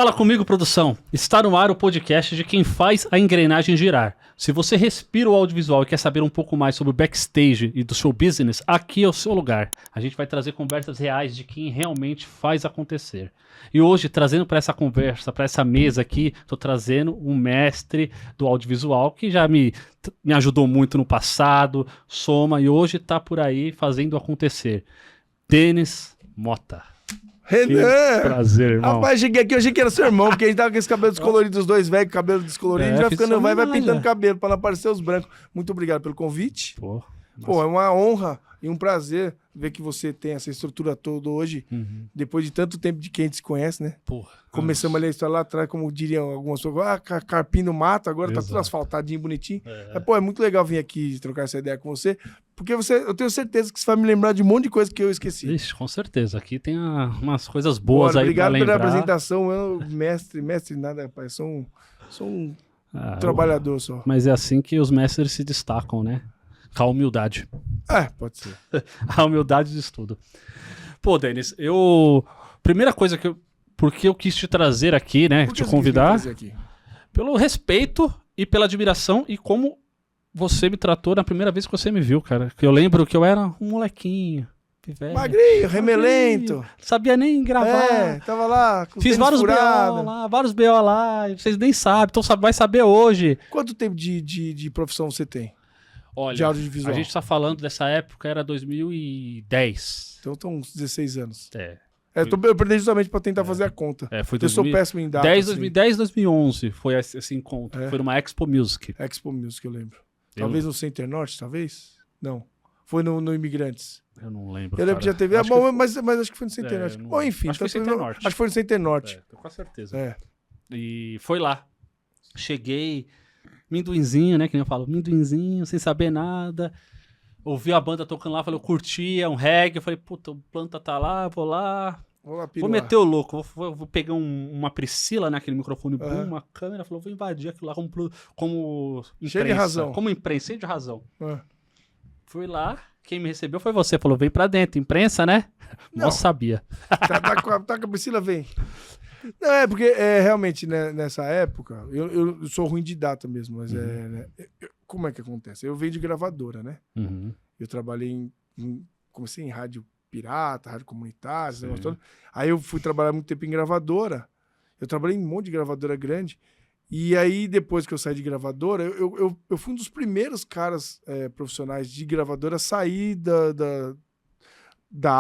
Fala comigo, produção. Está no ar o podcast de quem faz a engrenagem girar. Se você respira o audiovisual e quer saber um pouco mais sobre o backstage e do seu business, aqui é o seu lugar. A gente vai trazer conversas reais de quem realmente faz acontecer. E hoje, trazendo para essa conversa, para essa mesa aqui, estou trazendo um mestre do audiovisual que já me ajudou muito no passado, Soma, e hoje está por aí fazendo acontecer. Denis Mota. Renan! Prazer, irmão. Rapaz, cheguei aqui, eu achei que era seu irmão, porque a gente tava com esse cabelo descolorido, os dois velhos, cabelo descolorido, a gente vai ficando, vai pintando cabelo pra não aparecer os brancos. Muito obrigado pelo convite. Pô, é uma honra e um prazer ver que você tem essa estrutura toda hoje, depois de tanto tempo de quem a gente se conhece, né? Porra. Começamos ali a história lá atrás, como diriam algumas pessoas, carpinho no mato, agora Exato. tá tudo asfaltadinho, bonitinho. Mas, pô, é muito legal vir aqui trocar essa ideia com você, porque eu tenho certeza que você vai me lembrar de um monte de coisa que eu esqueci. Ixi, com certeza. Aqui tem umas coisas boas aí pra Obrigado lembrar. pela apresentação, eu, mestre nada, rapaz, sou um trabalhador só. Mas é assim que os mestres se destacam, né? Com a humildade. Pode ser. A humildade diz tudo. Pô, Denis, primeira coisa porque eu quis te trazer aqui, né? Por que Te você convidar. quis me trazer aqui? Pelo respeito e pela admiração e como você me tratou na primeira vez que você me viu, cara. Que eu lembro que eu era um molequinho. Pivete, Magrinho, remelento. Sabia nem gravar. Tava lá com Fiz vários BO lá, vários BO lá, e vocês nem sabem, então vai saber hoje. Quanto tempo de profissão você tem? Olha, De audiovisual? a gente tá falando dessa época, era 2010. Então estão uns 16 anos. Eu Eu perdi justamente pra tentar fazer a conta. foi Eu sou péssimo em datas. 2010, 2011 foi esse encontro. Foi numa Expo Music. Expo Music, eu lembro. Talvez no Center Norte, talvez? Não. Foi no Imigrantes. Eu não lembro. Eu lembro que já teve. Mas acho que foi no Center Norte. não Bom, enfim. acho que foi Center Norte. Acho que foi no Center Norte. Tô com certeza. E E foi lá. Cheguei, minduinzinho, né? Que nem eu falo, minduinzinho, sem saber nada. Ouvi a banda tocando lá, falei, eu curtia, um reggae. Eu falei, puta, o Planta tá lá, vou lá. Vou meter o louco, vou pegar uma Priscila, né? Aquele microfone boom, uma câmera. Falou, vou invadir aquilo lá como imprensa. Cheio de razão. Como imprensa, cheio de razão. Fui lá, quem me recebeu foi você. Falou, vem pra dentro, imprensa, né? Não sabia. Tá com a Priscila, vem. Não, porque realmente, né, nessa época, eu sou ruim de data mesmo, mas como é que acontece? Eu venho de gravadora, né? Eu trabalhei comecei em rádio pirata, rádio comunitária, esse negócio todo. Aí eu fui trabalhar muito tempo em gravadora. Eu trabalhei em um monte de gravadora grande. E aí, depois que eu saí de gravadora, eu fui um dos primeiros caras profissionais de gravadora a sair da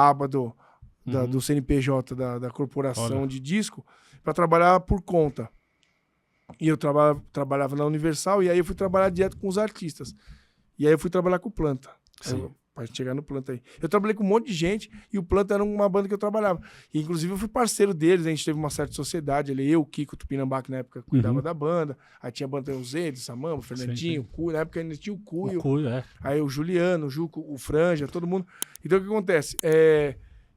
aba do CNPJ, da corporação de disco, para trabalhar por conta. E eu trabalhava na Universal, e aí eu fui trabalhar direto com os artistas. E aí eu fui trabalhar com o Planta. Pra chegar no Planta aí. Eu trabalhei com um monte de gente, e o Planta era uma banda que eu trabalhava. E, inclusive, eu fui parceiro deles, a gente teve uma certa sociedade ali, eu, o Kiko, o Tupinambá, que na época cuidava da banda. Aí tinha a banda o Zé, o Samamba, o Fernandinho, o Cuio, na época ainda tinha o Cuio. Aí o Juliano, o Juco, o Franja, todo mundo. Então, o que acontece?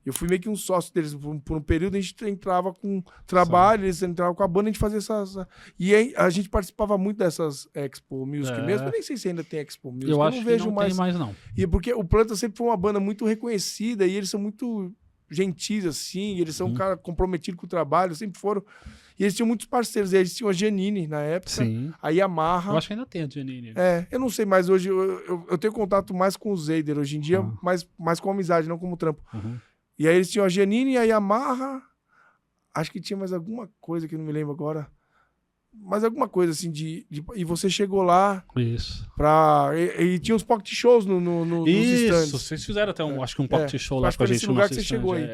Eu fui meio que um sócio deles por um período, a gente entrava com trabalho, eles entravam com a banda, a gente fazia essas... E aí a gente participava muito dessas Expo Music mesmo, eu nem sei se ainda tem Expo Music, eu acho não vejo que não tem mais não. E porque o Planta sempre foi uma banda muito reconhecida, e eles são muito gentis, assim, eles são um cara comprometido com o trabalho, sempre foram. E eles tinham muitos parceiros, e eles tinham a Giannini na época, a Yamaha... Eu acho que ainda tem a Giannini. Eu não sei, mas hoje eu tenho contato mais com o Zeider, hoje em dia, mais com amizade, não como trampo. E aí eles tinham a Giannini e a Yamaha. Acho que tinha mais alguma coisa que eu não me lembro agora. Mas alguma coisa assim e você chegou lá. Isso. E tinha uns pocket shows nos stands. Isso, vocês fizeram até acho que um pocket show lá acho com a que gente. nesse lugar que você chegou aí.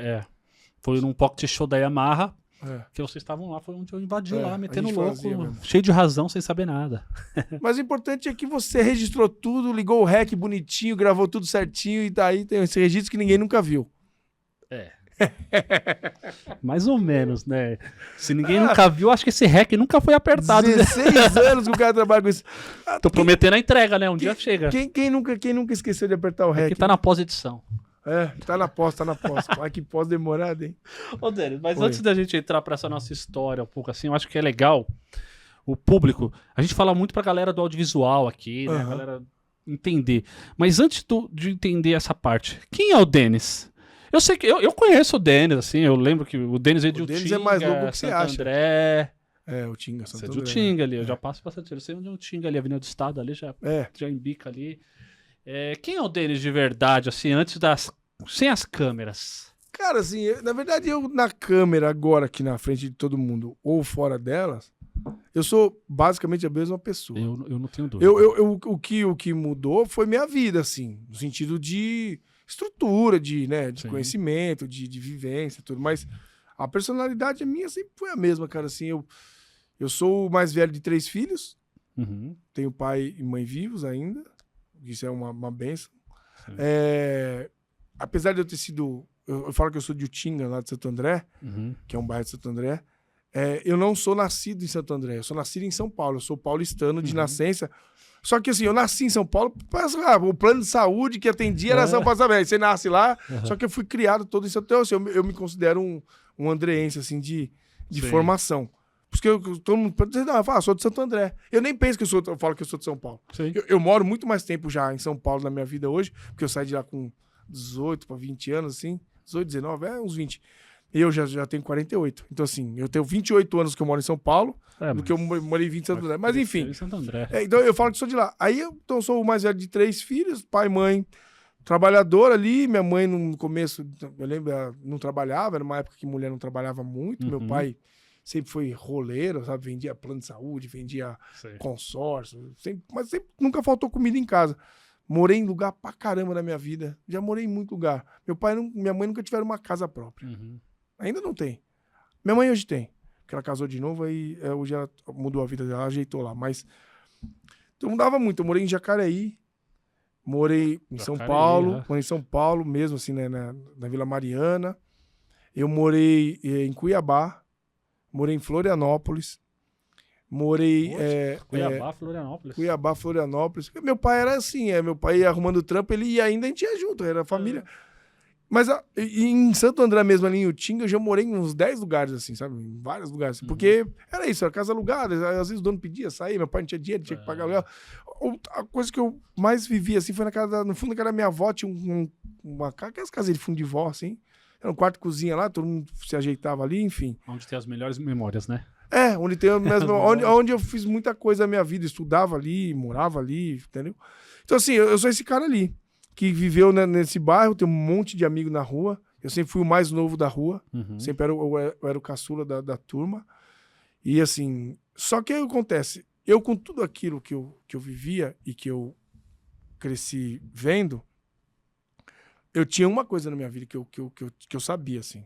Foi num pocket show da Yamaha. Que vocês estavam lá, foi onde eu invadi lá, metendo louco, cheio de razão, sem saber nada. Mas o importante é que você registrou tudo, ligou o REC bonitinho, gravou tudo certinho, e daí tem esse registro que ninguém nunca viu. Mais ou menos, né? Se ninguém nunca viu, acho que esse REC nunca foi apertado. 16 anos que o cara trabalha com isso. Tô prometendo a entrega, né? Dia chega. Quem nunca esqueceu de apertar o REC? Que tá na pós-edição. Tá na pós. Ai, que pós demorada, hein? Ô, Denis, mas antes da gente entrar pra essa nossa história um pouco assim, eu acho que é legal o público. A gente fala muito pra galera do audiovisual aqui, né? A galera entender. Mas antes de entender essa parte, quem é o Denis? Eu sei que eu conheço o Denis, assim, eu lembro que o Denis é de O Denis Utinga, é mais louco que você Santo acha. André. O Tinga, Santo Você é de André. Utinga ali, eu já passo bastante. Eu sei onde é o Utinga ali, Avenida do Estado ali, já embica ali. Quem é o Denis de verdade, assim, sem as câmeras? Cara, assim, na verdade, eu na câmera agora, aqui na frente de todo mundo, ou fora delas, eu sou basicamente a mesma pessoa. Eu não tenho dúvida. O que mudou foi minha vida, assim, no sentido de estrutura, de conhecimento, de vivência, tudo. Mas a personalidade minha sempre foi a mesma, cara. Assim, eu sou o mais velho de 3 filhos, tenho pai e mãe vivos ainda, isso é uma benção. Apesar de eu ter sido... Eu falo que eu sou de Utinga, lá de Santo André, que é um bairro de Santo André. Eu não sou nascido em Santo André, eu sou nascido em São Paulo. Eu sou paulistano de nascença. Só que assim, eu nasci em São Paulo, o plano de saúde que atendia era São Paulo. Você nasce lá, só que eu fui criado todo em São Paulo. Assim, eu me considero um andreense, assim, de formação. Porque todo mundo fala, sou de Santo André. Eu nem penso que eu falo que eu sou de São Paulo. Eu moro muito mais tempo já em São Paulo na minha vida hoje, porque eu saí de lá com 18 para 20 anos, assim. 18, 19, uns 20. Eu já tenho 48. Então, assim, eu tenho 28 anos que eu moro em São Paulo, do que eu morei 20 em Santo André. Mas, enfim. Santo André. Então, eu falo que sou de lá. Aí, eu sou o mais velho de 3 filhos, pai e mãe, trabalhador ali. Minha mãe, no começo, eu lembro, ela não trabalhava. Era uma época que mulher não trabalhava muito. Meu pai sempre foi roleiro, sabe? Vendia plano de saúde, vendia consórcio. Mas sempre, nunca faltou comida em casa. Morei em lugar pra caramba na minha vida. Já morei em muito lugar. Minha mãe nunca tiveram uma casa própria. Ainda não tem. Minha mãe hoje tem. Porque ela casou de novo, aí hoje ela mudou a vida dela, ajeitou lá. Mas então mudava muito. Eu morei em Jacareí, morei em São Paulo, morei em São Paulo mesmo, assim, né, na Vila Mariana. Eu morei em Cuiabá, morei em Florianópolis. Morei... Florianópolis. Cuiabá, Florianópolis. Meu pai era assim, meu pai ia arrumando trampo, ele ia ainda, a gente ia junto, era família. Mas em Santo André mesmo, ali em Utinga, eu já morei em uns 10 lugares, assim, sabe? Em vários lugares. Assim, porque era isso, era casa alugada, às vezes o dono pedia sair, meu pai não tinha dinheiro, tinha que pagar aluguel. A coisa que eu mais vivi, assim, foi no fundo da casa da minha avó, tinha aquelas casinhas de fundo de vó, assim. Era um quarto e cozinha lá, todo mundo se ajeitava ali, enfim. Onde tem as melhores memórias, né? Onde tem onde eu fiz muita coisa na minha vida, estudava ali, morava ali, entendeu? Então, assim, eu sou esse cara ali, que viveu nesse bairro, tem um monte de amigo na rua, eu sempre fui o mais novo da rua, sempre eu era o caçula da turma, e assim, só que aí acontece, eu com tudo aquilo que eu vivia e que eu cresci vendo, eu tinha uma coisa na minha vida que eu sabia, assim.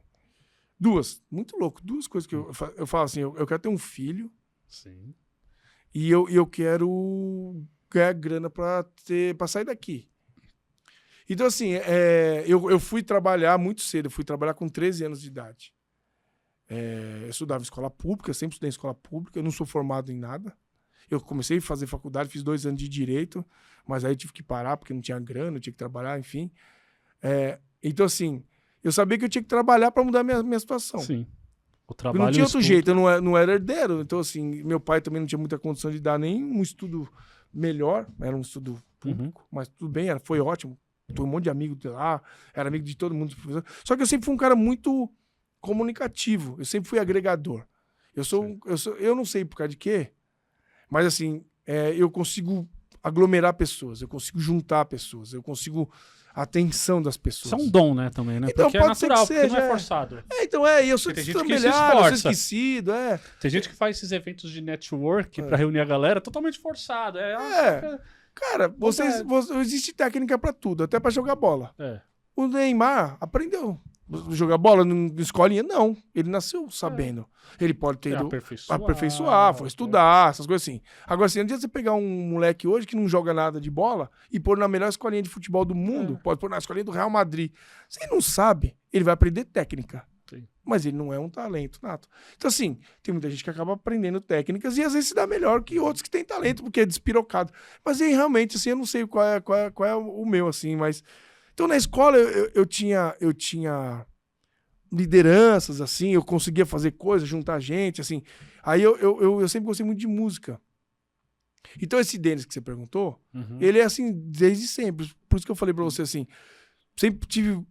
Muito louco, 2 coisas que eu falo assim, eu quero ter um filho. Sim. E eu quero ganhar grana pra sair daqui. Então, assim, eu fui trabalhar muito cedo, eu fui trabalhar com 13 anos de idade. Eu estudava em escola pública, eu sempre estudei em escola pública, eu não sou formado em nada. Eu comecei a fazer faculdade, fiz 2 anos de direito, mas aí tive que parar porque não tinha grana, eu tinha que trabalhar, enfim. Então, assim, eu sabia que eu tinha que trabalhar para mudar minha situação. Sim. O trabalho não tinha outro jeito, eu não era herdeiro. Então, assim, meu pai também não tinha muita condição de dar nenhum estudo melhor. Era um estudo público, mas tudo bem, foi ótimo. Tem um monte de amigos lá, era amigo de todo mundo. Só que eu sempre fui um cara muito comunicativo. Eu sempre fui agregador. Eu não sei por causa de quê, mas, assim, eu consigo aglomerar pessoas, eu consigo juntar pessoas, eu consigo a atenção das pessoas. Isso é um dom, né, também, né? Então, porque pode é natural, ser que seja, porque não é forçado. Então, eu sou destrambelhado, eu sou esquecido, Tem gente que faz esses eventos de network pra reunir a galera totalmente forçado. Cara, existe técnica pra tudo, até pra jogar bola. O Neymar aprendeu a jogar bola na escolinha? Não. Ele nasceu sabendo. Ele pode ter ido aperfeiçoar, foi estudar, essas coisas assim. Agora, assim, não adianta você pegar um moleque hoje que não joga nada de bola e pôr na melhor escolinha de futebol do mundo, pode pôr na escolinha do Real Madrid. Se ele não sabe, ele vai aprender técnica. Sim. Mas ele não é um talento nato. Então, assim, tem muita gente que acaba aprendendo técnicas e às vezes se dá melhor que outros que têm talento, porque é despirocado. Mas aí, realmente, assim, eu não sei qual é o meu, assim, mas... Então, na escola, eu tinha lideranças, assim, eu conseguia fazer coisas, juntar gente, assim. Aí eu sempre gostei muito de música. Então, esse Denis que você perguntou, ele é assim desde sempre. Por isso que eu falei pra você, assim, sempre tive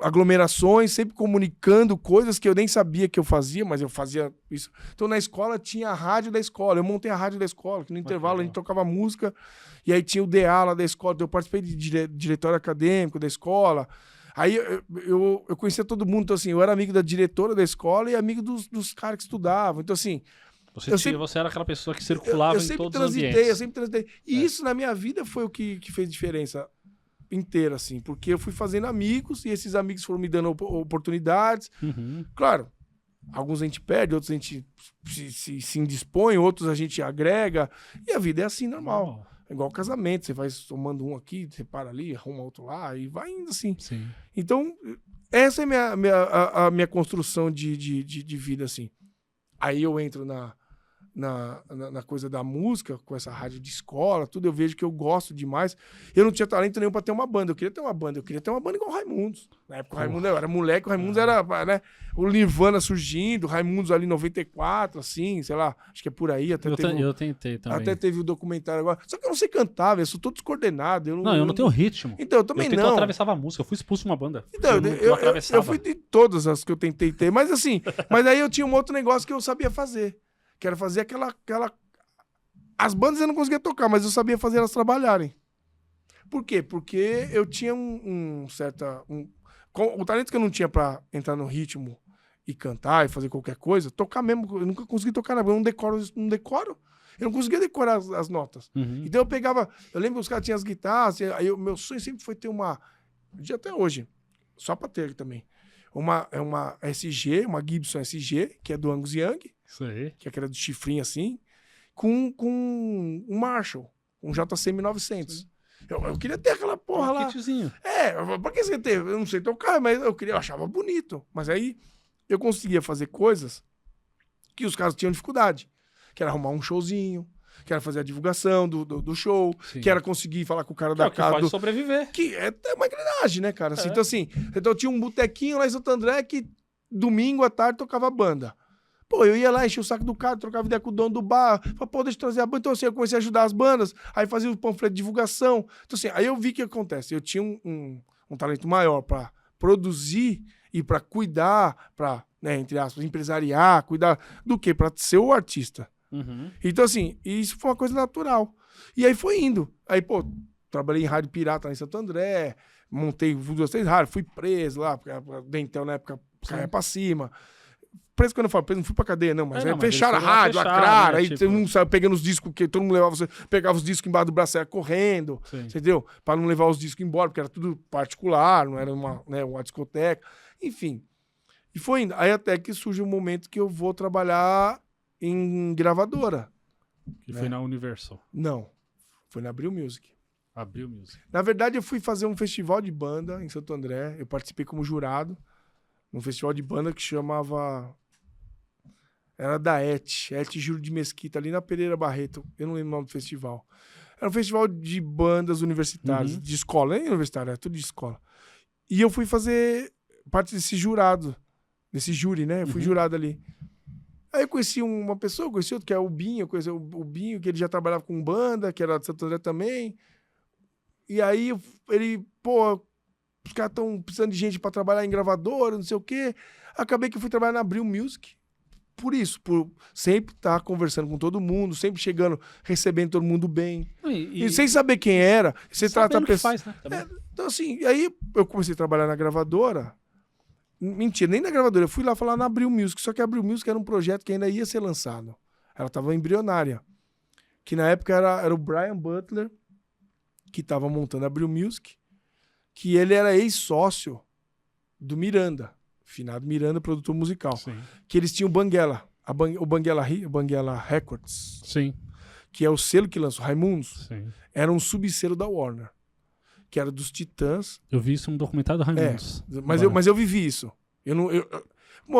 aglomerações, sempre comunicando coisas que eu nem sabia que eu fazia, mas eu fazia isso. Então, na escola, tinha a rádio da escola. Eu montei a rádio da escola, que no intervalo a gente tocava música, e aí tinha o DA lá da escola. Então, eu participei de diretório acadêmico da escola. Aí eu conhecia todo mundo. Então, assim, eu era amigo da diretora da escola e amigo dos caras que estudavam. Então, assim... Você era aquela pessoa que circulava em todos os ambientes. Eu sempre transitei. E isso, na minha vida, foi o que fez diferença inteira, assim, porque eu fui fazendo amigos e esses amigos foram me dando oportunidades. Claro, alguns a gente perde, outros a gente se indispõe, outros a gente agrega, e a vida é assim, normal. É igual casamento, você vai somando um aqui, você para ali, arruma outro lá, e vai indo assim. Sim. Então, essa é a minha construção de vida, assim. Aí eu entro na coisa da música, com essa rádio de escola, tudo, eu vejo que eu gosto demais. Eu não tinha talento nenhum pra ter uma banda. Eu queria ter uma banda igual o Raimundos. Na época o Raimundos eu era moleque, o Raimundos era, né, o Nirvana surgindo, o Raimundos ali em 94, assim, sei lá, acho que é por aí. Eu tentei também. Até teve o documentário agora. Só que eu não sei cantar, velho, eu sou todo descoordenado. Eu não tenho ritmo. Então, eu também não. Eu atravessava a música, eu fui expulso de uma banda. Então, eu fui de todas as que eu tentei ter, mas assim, mas aí eu tinha um outro negócio que eu sabia fazer. Que era fazer aquela... As bandas eu não conseguia tocar, mas eu sabia fazer elas trabalharem. Por quê? Porque eu tinha um certo... o talento que eu não tinha pra entrar no ritmo e cantar e fazer qualquer coisa, tocar mesmo, eu nunca consegui tocar na banda, eu não decoro. Eu não conseguia decorar as notas. Então eu pegava... Eu lembro que os caras tinham as guitarras, aí meu sonho sempre foi ter uma... De até hoje, só pra ter também. Uma SG, uma Gibson SG, que é do Angus Young, que é aquela do chifrinho assim, com um Marshall, um JC 1900. Eu queria ter aquela porra lá. Kitzinho. Pra que você ter? Eu não sei tocar, mas eu achava bonito. Mas aí eu conseguia fazer coisas que os caras tinham dificuldade. Que era arrumar um showzinho, que era fazer a divulgação do show, que era conseguir falar com o cara da casa. Que pode sobreviver. Que é uma engrenagem, né, cara? Assim, então tinha um botequinho lá em Santo André que domingo à tarde tocava banda. Pô, eu ia lá, enchia o saco do cara, trocava ideia com o dono do bar, falava, pô, deixa eu trazer a banda. Então, assim, eu comecei a ajudar as bandas, aí fazia o panfleto de divulgação. Então, assim, aí eu vi o que acontece. Eu tinha um talento maior pra produzir e pra cuidar, pra, né, entre aspas, empresariar, cuidar do quê? Pra ser o artista. Então, assim, isso foi uma coisa natural. E aí foi indo. Aí, pô, trabalhei em rádio pirata lá em Santo André, montei 2, 3 rádios, fui preso lá, porque a Dentel na época caia pra cima. Preso, quando eu falo preso, não fui pra cadeia, não, mas fecharam a rádio, lacraram, aí todo mundo saiu pegando os discos, porque todo mundo pegava os discos embaixo do braço e ia correndo, entendeu? Pra não levar os discos embora, porque era tudo particular, não era uma discoteca, enfim. E foi indo. Aí até que surge um momento que eu vou trabalhar em gravadora. Que foi na Universal. Não, foi na Abril Music. Abril Music. Na verdade, eu fui fazer um festival de banda em Santo André, eu participei como jurado, num festival de banda que chamava... Era da ET Júlio de Mesquita, ali na Pereira Barreto. Eu não lembro o nome do festival. Era um festival de bandas universitárias, de escola. Nem universitário, era tudo de escola. E eu fui fazer parte desse jurado, desse júri, né? Eu fui jurado ali. Aí eu conheci uma pessoa, conheci outro, que é o Binho. Eu conheci o Binho, que ele já trabalhava com banda, que era de Santo André também. E aí ele, pô, os caras estão precisando de gente pra trabalhar em gravadora, não sei o quê. Acabei que eu fui trabalhar na Abril Music. Por isso, por sempre estar conversando com todo mundo, sempre chegando, recebendo todo mundo bem. E sem saber quem era, você trata a pessoa. Faz, né? Então, assim, aí eu comecei a trabalhar na gravadora. Mentira, nem na gravadora. Eu fui lá falar na Abril Music, só que a Abril Music era um projeto que ainda ia ser lançado. Ela estava embrionária. Que na época era o Brian Butler, que estava montando a Abril Music, que ele era ex-sócio do Miranda. Finado Miranda, produtor musical. Sim. Que eles tinham o Banguela. O Banguela Records. Sim. Que é o selo que lançou Raimundos. Sim. Era um subselo da Warner. Que era dos Titãs. Eu vi isso no documentário do Raimundos. Mas eu vivi isso.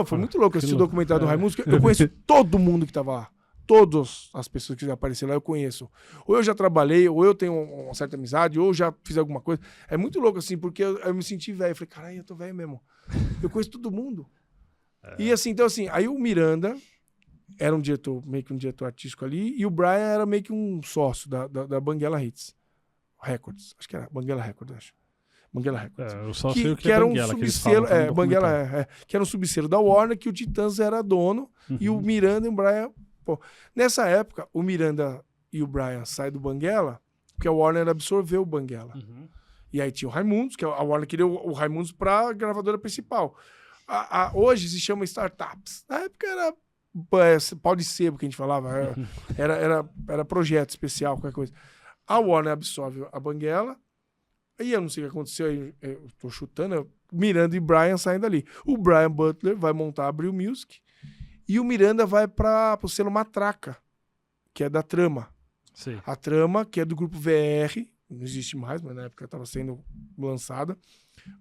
Foi muito louco assistir o documentário do Raimundos. Eu conheço todo mundo que tava lá. Todas as pessoas que apareceram lá eu conheço. Ou eu já trabalhei, ou eu tenho uma certa amizade, ou já fiz alguma coisa. É muito louco, assim, porque eu me senti velho. Eu falei, caralho, eu tô velho mesmo. Eu conheço todo mundo. E assim, então assim, aí o Miranda era meio que um diretor artístico ali, e o Brian era meio que um sócio da Banguela Hits Records. Acho que era Banguela Records, acho. Banguela Records. Eu só sei o que era Banguela, um subselo, Banguela que era um subselo da Warner, que o Titãs era dono, e o Miranda e o Brian... Pô, nessa época, o Miranda e o Brian saem do Banguela, porque a Warner absorveu o Banguela. E aí tinha o Raimundos, que a Warner queria o Raimundos pra gravadora principal. Hoje se chama Startups. Na época era pau de sebo que a gente falava, era projeto especial, qualquer coisa. A Warner absorve a Banguela, aí eu não sei o que aconteceu, eu tô chutando, Miranda e Brian saem dali. O Brian Butler vai montar a Abril Music e o Miranda vai para o selo Matraca, que é da Trama. Sim. A Trama, que é do grupo VR, não existe mais, mas na época estava sendo lançada.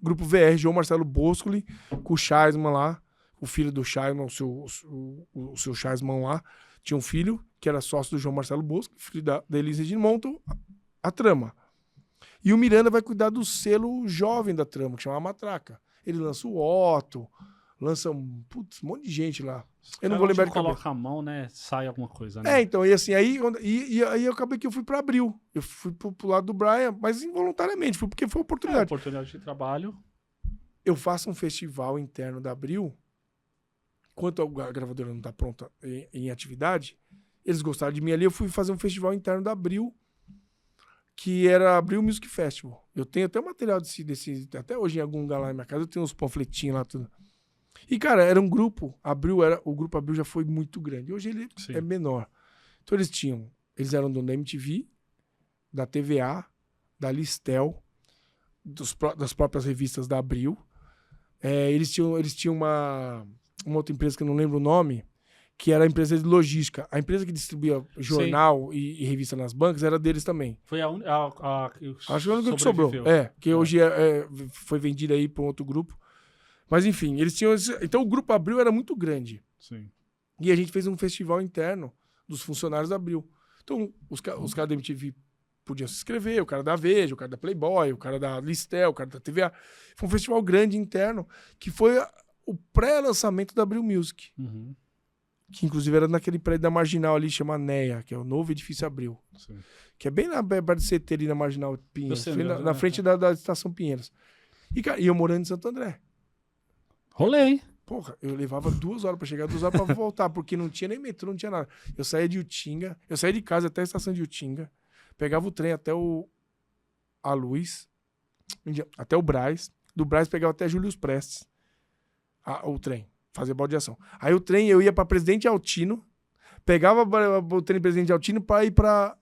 Grupo VR, João Marcelo Boscoli, com o Scheisman lá, o filho do Scheisman, o seu Scheisman lá, tinha um filho que era sócio do João Marcelo Boscoli, filho da Elise de montam a Trama. E o Miranda vai cuidar do selo jovem da Trama, que chama Matraca. Ele lança o Otto, lança um monte de gente lá. Eu não vou lembrar de cabeça. Coloca a mão, né? Sai alguma coisa, né? Então, e assim, aí eu acabei que eu fui pra Abril. Eu fui pro lado do Brian, mas involuntariamente, fui porque foi oportunidade. Oportunidade de trabalho. Eu faço um festival interno da Abril, enquanto a gravadora não está pronta em atividade, eles gostaram de mim ali, eu fui fazer um festival interno da Abril, que era Abril Music Festival. Eu tenho até o material desse até hoje em algum lugar lá na minha casa, eu tenho uns panfletinhos lá, tudo. E, cara, era um grupo, o grupo Abril já foi muito grande. Hoje ele é menor. Então eles eram do MTV, da TVA, da Listel, das próprias revistas da Abril. Eles tinham uma outra empresa que eu não lembro o nome, que era a empresa de logística. A empresa que distribuía jornal e revista nas bancas era deles também. Foi acho que é o único que sobrou. Que hoje foi vendida aí para um outro grupo. Mas enfim, eles tinham... Então o Grupo Abril era muito grande. Sim. E a gente fez um festival interno dos funcionários da Abril. Então os caras da MTV podiam se inscrever, o cara da Veja, o cara da Playboy, o cara da Listel, o cara da TVA. Foi um festival grande interno, que foi o pré-lançamento da Abril Music. Que inclusive era naquele prédio da Marginal ali, chama NEA, que é o novo edifício Abril. Sim. Que é bem na perto do CT ali na Marginal Pinheiros, na frente da Estação Pinheiros. E, cara, eu morando em Santo André. Rolê, hein? Porra, eu levava 2 horas pra chegar, 2 horas pra voltar, porque não tinha nem metrô, não tinha nada. Eu saía de casa até a estação de Utinga, pegava o trem até a Luz, até o Brás, do Brás pegava até Júlio Prestes, o trem, fazia baldeação. Aí o trem eu ia pra Presidente Altino, pegava o trem Presidente Altino pra ir pra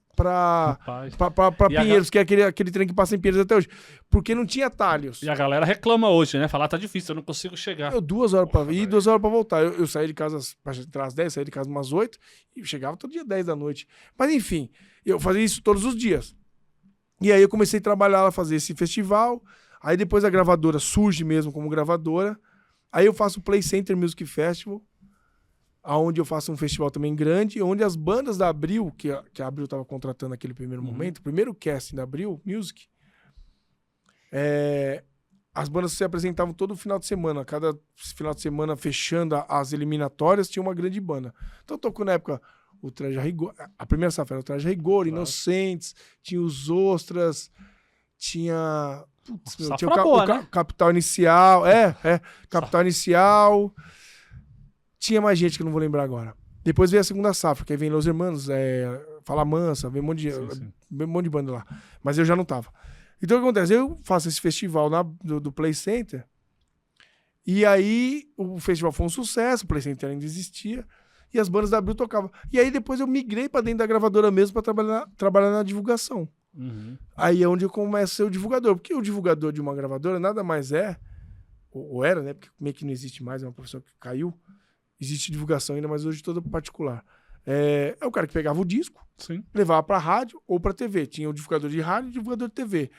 Pinheiros, que é aquele trem que passa em Pinheiros até hoje. Porque não tinha atalhos. E a galera reclama hoje, né? Falar, tá difícil, eu não consigo chegar. 2 horas pra ir e 2 horas pra voltar. Eu saí de casa pra entrar às 10, saí de casa umas 8 e chegava todo dia 10 da noite. Mas enfim, eu fazia isso todos os dias. E aí eu comecei a trabalhar lá, fazer esse festival. Aí depois a gravadora surge mesmo como gravadora. Aí eu faço o Play Center Music Festival, onde eu faço um festival também grande, onde as bandas da Abril, que a Abril estava contratando naquele primeiro momento, o primeiro casting da Abril Music, as bandas se apresentavam todo final de semana. Cada final de semana, fechando as eliminatórias, tinha uma grande banda. Então tocou na época o Traje a Rigor, a primeira safra era o Traje a Rigor, Inocentes, tinha os Ostras, tinha... tinha o Capital Inicial, Capital Inicial... Tinha mais gente que eu não vou lembrar agora. Depois veio a segunda safra, que aí vem Los Hermanos, Fala Mansa, vem um monte de banda lá. Mas eu já não tava. Então o que acontece? Eu faço esse festival do Play Center, e aí o festival foi um sucesso, o Play Center ainda existia, e as bandas da Abril tocavam. E aí depois eu migrei pra dentro da gravadora mesmo pra trabalhar na divulgação. Aí é onde eu começo a ser o divulgador. Porque o divulgador de uma gravadora nada mais ou era, né? Porque meio que não existe mais, é uma profissão que caiu. Existe divulgação ainda, mas hoje toda particular. É o cara que pegava o disco, levava pra rádio ou pra TV. Tinha o divulgador de rádio e o divulgador de TV.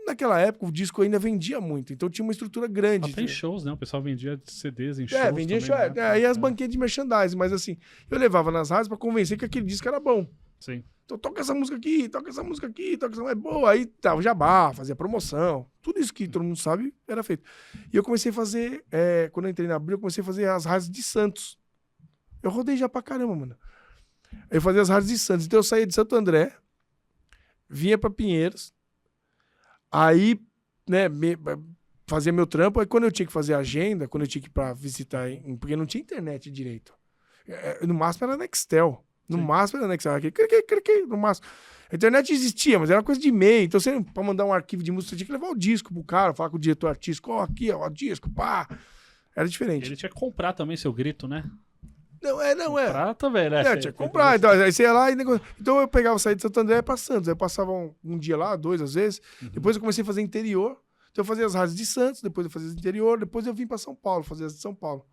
Naquela época, o disco ainda vendia muito, então tinha uma estrutura grande. Até em shows, né? O pessoal vendia CDs em shows. Vendia shows. Aí as banquinhas de merchandising, mas assim, eu levava nas rádios pra convencer que aquele disco era bom. Sim. Então toca essa música aqui, toca essa música aqui, toca essa... É boa. Aí tava o jabá, fazia promoção. Tudo isso que todo mundo sabe era feito. E eu comecei a fazer, quando eu entrei na Abril, eu comecei a fazer as rádios de Santos. Eu rodei já pra caramba, mano. Eu fazia as rádios de Santos. Então eu saía de Santo André, vinha pra Pinheiros, aí né, fazia meu trampo. Aí quando eu tinha que fazer agenda, quando eu tinha que ir pra visitar, porque não tinha internet direito. No máximo era Nextel. No máximo era Nextel. No máximo. A internet existia, mas era coisa de e-mail. Então, você, pra mandar um arquivo de música, você tinha que levar o disco pro cara, falar com o diretor artístico, ó, aqui, ó, o disco, pá. Era diferente. Ele tinha que comprar também seu grito, né? Não é. Comprar também, né? Tinha que comprar. Então, aí você ia lá e negócio. Então eu pegava, saía de Santo André pra Santos. Aí eu passava um dia lá, 2 às vezes. Depois eu comecei a fazer interior. Então eu fazia as rádios de Santos, depois eu fazia as interior, depois eu vim pra São Paulo, fazer as de São Paulo.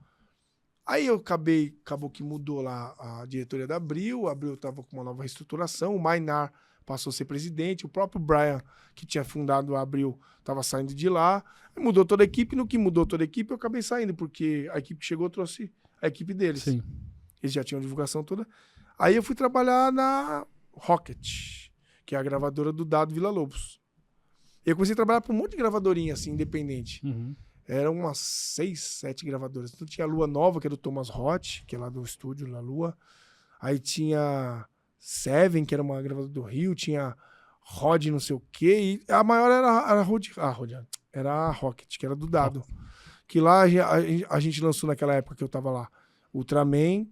Aí acabou que mudou lá a diretoria da Abril. A Abril tava com uma nova reestruturação. O Mainar passou a ser presidente. O próprio Brian, que tinha fundado a Abril, tava saindo de lá. Aí mudou toda a equipe. No que mudou toda a equipe, eu acabei saindo, porque a equipe que chegou trouxe a equipe deles. Sim. Eles já tinham a divulgação toda. Aí eu fui trabalhar na Rocket, que é a gravadora do Dado Villa-Lobos. Eu comecei a trabalhar para um monte de gravadorinha, assim, independente. Eram umas 6, 7 gravadoras. Então tinha a Lua Nova, que é do Thomas Roth, que é lá do estúdio, na Lua. Aí tinha Seven, que era uma gravadora do Rio. Tinha Rod não sei o quê. E a maior era a Rocket, que era do Dado. Que lá a gente lançou naquela época que eu tava lá. Ultraman,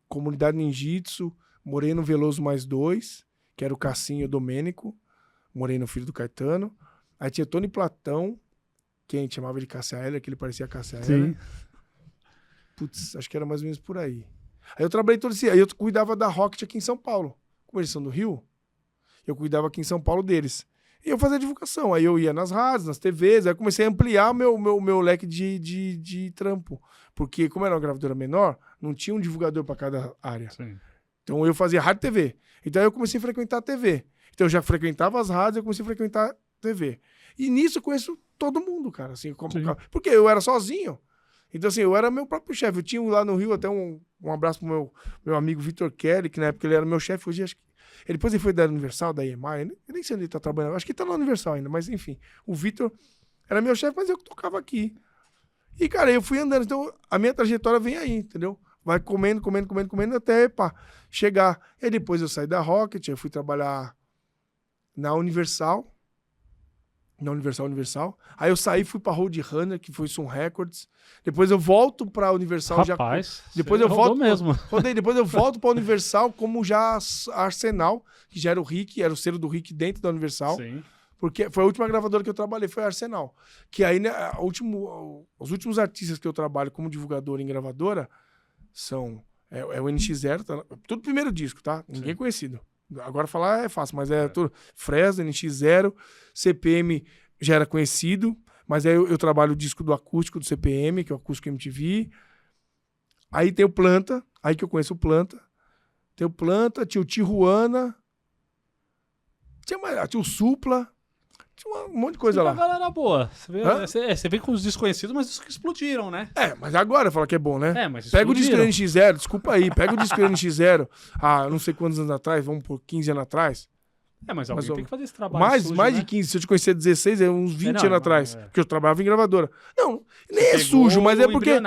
Comunidade Ninjitsu, Moreno Veloso mais 2, que era o Cassinho e o Domênico. Moreno, filho do Caetano. Aí tinha Tony Platão, que a gente chamava de Cássia Eller, que ele parecia Cássia Eller. Putz, acho que era mais ou menos por aí. Aí eu trabalhei todo esse... Aí eu cuidava da Rocket aqui em São Paulo. Como eles são do Rio, eu cuidava aqui em São Paulo deles. E eu fazia divulgação. Aí eu ia nas rádios, nas TVs, aí eu comecei a ampliar meu leque de trampo. Porque como era uma gravadora menor, não tinha um divulgador para cada área. Sim. Então eu fazia rádio e TV. Então eu comecei a frequentar a TV. Então eu já frequentava as rádios, eu comecei a frequentar a TV. E nisso eu conheço todo mundo, cara. Assim, porque eu era sozinho. Então, assim, eu era meu próprio chefe. Eu tinha lá no Rio até um abraço pro meu amigo Vitor Kelly, que na época ele era meu chefe. Hoje acho que. Depois ele foi da Universal, da EMI. Eu nem sei onde ele tá trabalhando. Acho que ele tá na Universal ainda, mas enfim. O Vitor era meu chefe, mas eu que tocava aqui. E, cara, eu fui andando. Então, a minha trajetória vem aí, entendeu? Vai comendo até, pá, chegar. E aí depois eu saí da Rocket, eu fui trabalhar na Universal. Na Universal. Aí eu saí, fui pra Roadrunner, que foi Sun Records. Depois eu volto pra Universal. Rapaz, depois eu volto mesmo. Depois eu volto pra Universal como já Arsenal, que já era o Rick, era o selo do Rick dentro da Universal. Sim. Porque foi a última gravadora que eu trabalhei, foi a Arsenal. Que aí, né, os últimos artistas que eu trabalho como divulgador em gravadora são o NX0, tá? Tudo primeiro disco, tá? Ninguém conhecido. Agora falar é fácil, mas é tudo. Fresno, NX0, CPM já era conhecido, mas aí eu trabalho o disco do acústico do CPM, que é o Acústico MTV. Aí tem o Planta, aí que eu conheço o Planta. Tem o Planta, tinha o Tijuana, tinha o Supla, tinha um monte de coisa lá. Uma galera boa. Você vê com os desconhecidos, mas os que explodiram, né? Mas agora fala que é bom, né? Mas pega o disco do NX0, desculpa aí, pega o disco do NX0, não sei quantos anos atrás, vamos por 15 anos atrás. Mas alguém tem que fazer esse trabalho sujo, mais né? de 15, se eu te conhecer 16, é uns 20 anos atrás, porque eu trabalhava em gravadora. Não, nem é sujo, mas é porque...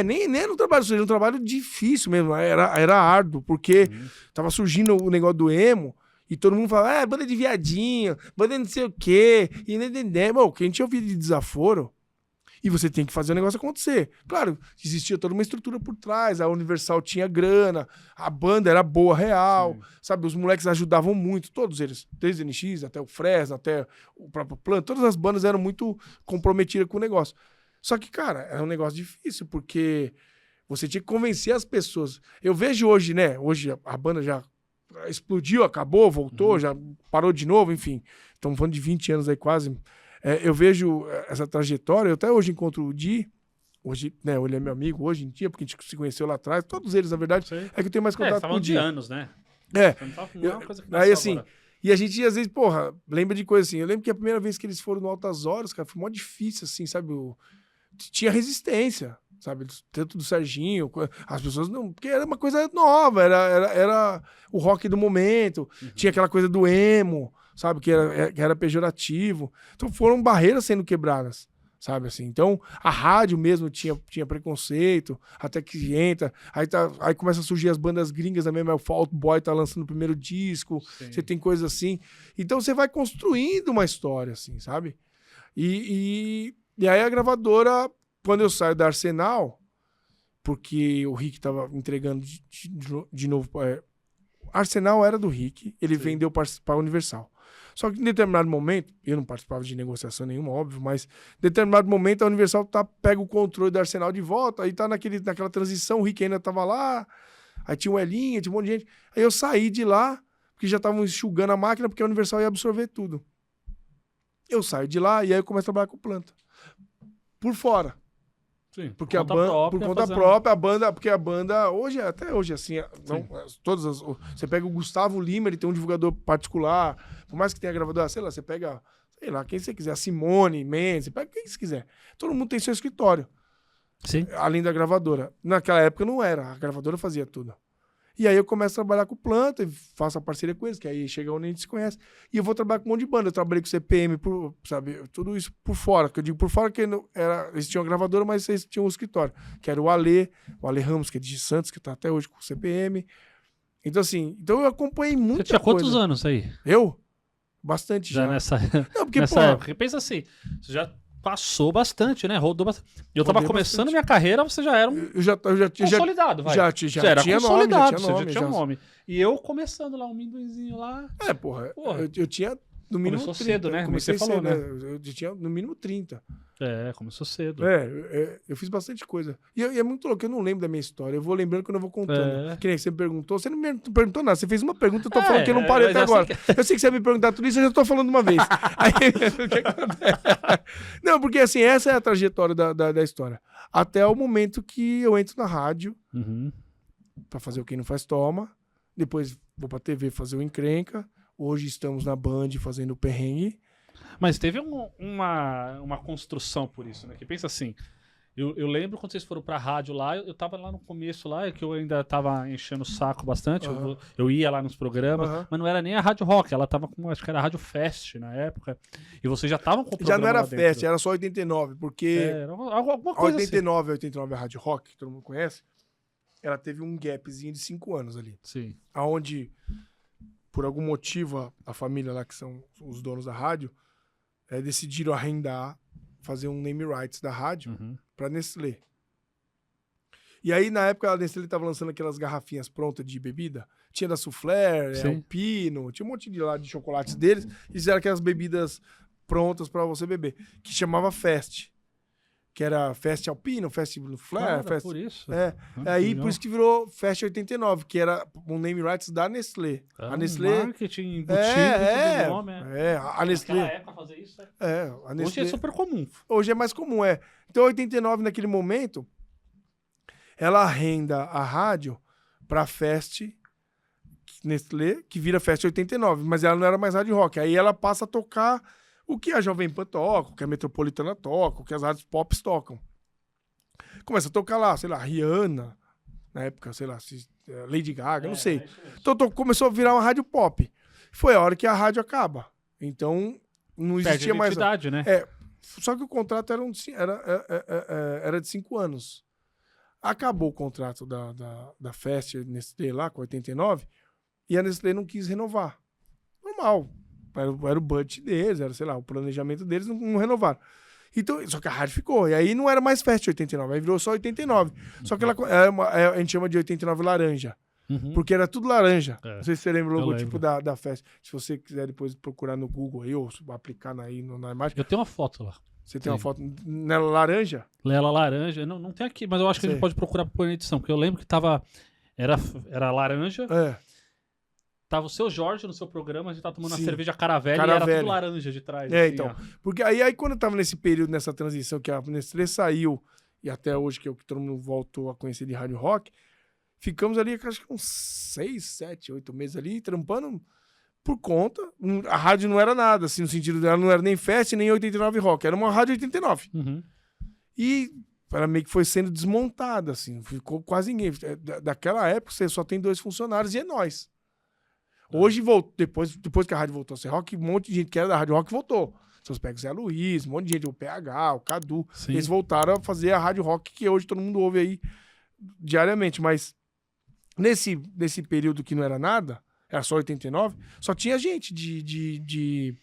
nem era um trabalho sujo, era um trabalho difícil mesmo, era árduo, porque tava surgindo o negócio do emo, e todo mundo fala, banda de viadinho, banda de não sei o quê, e que a gente ouvia de desaforo, e você tem que fazer o negócio acontecer. Claro, existia toda uma estrutura por trás, a Universal tinha grana, a banda era boa, real, sabe? Os moleques ajudavam muito, todos eles, desde o NX até o Fresno, até o próprio Plano, todas as bandas eram muito comprometidas com o negócio. Só que, cara, era um negócio difícil, porque você tinha que convencer as pessoas. Eu vejo hoje, né? Hoje a banda já explodiu, acabou, voltou, já parou de novo, enfim. Estamos falando de 20 anos aí quase. Eu vejo essa trajetória, eu até hoje encontro o Di, hoje, né, ele é meu amigo hoje em dia, porque a gente se conheceu lá atrás, todos eles, na verdade, é que eu tenho mais contato com o Di. De anos, né? Não é uma coisa que aí assim, agora. E a gente às vezes, lembra de coisa assim, eu lembro que a primeira vez que eles foram no Altas Horas, cara, foi mó difícil, assim, sabe, tinha resistência, sabe, tanto do Serginho, as pessoas não, porque era uma coisa nova, era o rock do momento, tinha aquela coisa do emo, sabe, que era pejorativo. Então foram barreiras sendo quebradas, sabe, assim. Então a rádio mesmo tinha preconceito, até que entra, aí começa a surgir as bandas gringas também, o Fall Out Boy tá lançando o primeiro disco, você tem coisas assim. Então você vai construindo uma história, assim, sabe? E aí a gravadora, quando eu saio da Arsenal, porque o Rick tava entregando de novo. Arsenal era do Rick, ele vendeu para a Universal. Só que em determinado momento, eu não participava de negociação nenhuma, óbvio, mas em determinado momento a Universal pega o controle do Arsenal de volta, aí tá naquela transição, o Rick ainda tava lá, aí tinha o Elinha, tinha um monte de gente. Aí eu saí de lá, porque já estavam enxugando a máquina, porque a Universal ia absorver tudo. Eu saio de lá e aí eu começo a trabalhar com planta. Por fora. Sim, Porque por conta própria, a banda, porque a banda, até hoje, assim, não, você pega o Gustavo Lima, ele tem um divulgador particular, por mais que tenha gravador, sei lá, você pega, sei lá, quem você quiser, a Simone, Mendes, você pega quem você quiser. Todo mundo tem seu escritório. Sim. Além da gravadora. Naquela época não era, a gravadora fazia tudo. E aí eu começo a trabalhar com planta, faço a parceria com eles, que aí chega onde a gente se conhece. E eu vou trabalhar com um monte de banda. Eu trabalhei com CPM, sabe? Tudo isso por fora. Que eu digo por fora que eles tinham a gravadora, mas eles tinham um escritório. Que era o Ale Ramos, que é de Santos, que tá até hoje com o CPM. Então, assim, eu acompanhei muita coisa. Você tinha quantos anos aí? Eu? Bastante já. Nessa, não, porque, nessa época. Porque pensa assim, você já passou bastante, né? Rodou bastante. Eu tava começando minha carreira, você já era um consolidado, vai. Já era tinha consolidado, nome, você já tinha nome. E eu começando lá, um minduinzinho lá. Eu tinha no mínimo começou 30. cedo, né? Comecei você falou, cedo, né? Eu tinha no mínimo 30. Começou cedo. Eu fiz bastante coisa. E é muito louco, eu não lembro da minha história. Eu vou lembrando quando eu vou contando. Que nem você me perguntou. Você não me perguntou nada. Você fez uma pergunta, eu tô falando que eu não parei até agora. Eu sei que você vai me perguntar tudo isso, eu já tô falando uma vez. Aí, o que acontece? Não, porque assim, essa é a trajetória da história. Até o momento que eu entro na rádio pra fazer o Quem Não Faz Toma. Depois vou pra TV fazer o Encrenca. Hoje estamos na Band fazendo o Perrengue. Mas teve uma construção por isso, né? Que pensa assim, eu lembro quando vocês foram pra rádio lá, eu tava lá no começo lá, que eu ainda tava enchendo o saco bastante, eu ia lá nos programas, mas não era nem a Rádio Rock, ela tava com, acho que era a Rádio Fest na época, e vocês já estavam com o programa. Já não era Fest, era só 89, porque era alguma coisa 89, assim. 89 a Rádio Rock, que todo mundo conhece, ela teve um gapzinho de 5 anos ali. Sim. Aonde, por algum motivo, a família lá, que são os donos da rádio, decidiram arrendar, fazer um name rights da rádio pra Nestlé. E aí, na época, a Nestlé tava lançando aquelas garrafinhas prontas de bebida. Tinha da Soufflé, Alpino, tinha um monte de chocolates deles. E fizeram aquelas bebidas prontas pra você beber, que chamava Fest. Que era Fest Alpino, Fest Soufflé. Fest... por isso. Aí, por isso que virou Fest 89, que era um name rights da Nestlé. A Nestlé... marketing embutido, nome. A Nestlé... Naquela época fazer isso, a Nestlé... Hoje é super comum. Hoje é mais comum, Então, 89, naquele momento, ela arrenda a rádio pra Fest Nestlé, que vira Fest 89, mas ela não era mais rádio rock. Aí ela passa a tocar o que a Jovem Pan toca, o que a Metropolitana toca, o que as rádios pop tocam. Começa a tocar lá, sei lá, Rihanna, na época, sei lá, Lady Gaga, não sei. Então começou a virar uma rádio pop. Foi a hora que a rádio acaba. Então, não existia mais... né? Só que o contrato era de 5 anos. Acabou o contrato da Fest Nestlé lá, com 89, e a Nestlé não quis renovar. Normal. Era o budget deles, era, sei lá, o planejamento deles, não renovaram. Então, só que a rádio ficou. E aí não era mais Fest 89, aí virou só 89. Só que a gente chama de 89 laranja. Porque era tudo laranja. Não sei se você lembra o logotipo da Fest. Se você quiser depois procurar no Google aí, ou aplicar na imagem. Eu tenho uma foto lá. Você tem uma foto nela laranja? Nela laranja. Não tem aqui, mas eu acho que a gente pode procurar por edição, porque eu lembro que era laranja. Tava o seu Jorge no seu programa, a gente tava tomando uma cerveja Caravelli e era tudo laranja de trás. Assim, então. Porque aí quando eu tava nesse período, nessa transição, que a Nestlé saiu, e até hoje que todo mundo voltou a conhecer de rádio rock, ficamos ali, acho que uns 6, 7, 8 meses ali, trampando por conta. A rádio não era nada, assim, no sentido dela, não era nem Fest, nem 89 Rock, era uma rádio 89. E ela meio que foi sendo desmontada, assim, ficou quase ninguém. Daquela época, você só tem 2 funcionários e é nós. Hoje, depois que a rádio voltou a ser rock, um monte de gente que era da rádio rock voltou. Seus pegos Zé Luiz, um monte de gente, o PH, o Cadu. Sim. Eles voltaram a fazer a rádio rock que hoje todo mundo ouve aí diariamente. Mas nesse período que não era nada, era só 89, só tinha gente de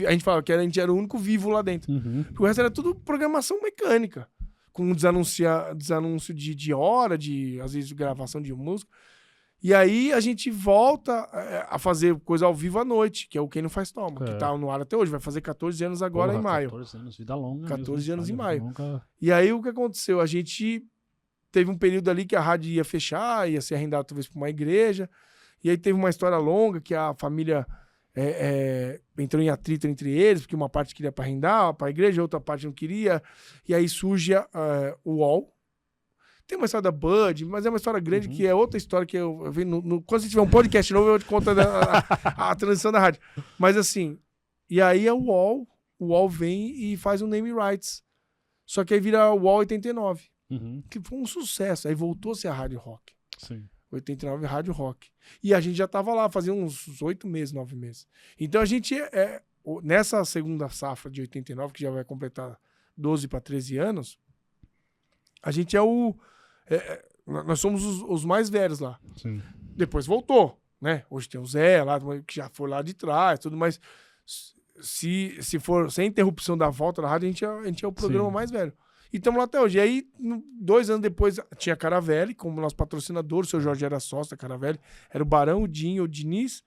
A gente falava que a gente era o único vivo lá dentro. Porque o resto era tudo programação mecânica. Com desanúncio de hora, às vezes gravação de música. E aí a gente volta a fazer coisa ao vivo à noite, que é o Quem Não Faz Toma, que tá no ar até hoje. Vai fazer 14 anos agora em maio. 14 anos, vida longa. 14 anos em maio. Longa. E aí o que aconteceu? A gente teve um período ali que a rádio ia fechar, ia ser arrendada talvez para uma igreja. E aí teve uma história longa que a família entrou em atrito entre eles, porque uma parte queria para arrendar, para a igreja, outra parte não queria. E aí surge o UOL. Tem uma história da Bud, mas é uma história grande que é outra história que eu vi quando você tiver um podcast novo, eu te conto a transição da rádio. Mas assim, e aí o UOL vem e faz um name rights. Só que aí vira o UOL 89, que foi um sucesso. Aí voltou a ser a Rádio Rock. Sim. 89 Rádio Rock. E a gente já tava lá, fazia uns 8 meses, 9 meses. Então a gente, nessa segunda safra de 89, que já vai completar 12 para 13 anos, a gente nós somos os mais velhos lá. Sim. Depois voltou, né? Hoje tem o Zé lá, que já foi lá de trás, tudo, mas se for sem interrupção da volta da rádio, a gente é o programa mais velho. E estamos lá até hoje. E aí, 2 anos depois, tinha a Caravelli como nosso patrocinador. O seu Jorge era sócio da Caravelli. Era o Barão, o Dinho, o Diniz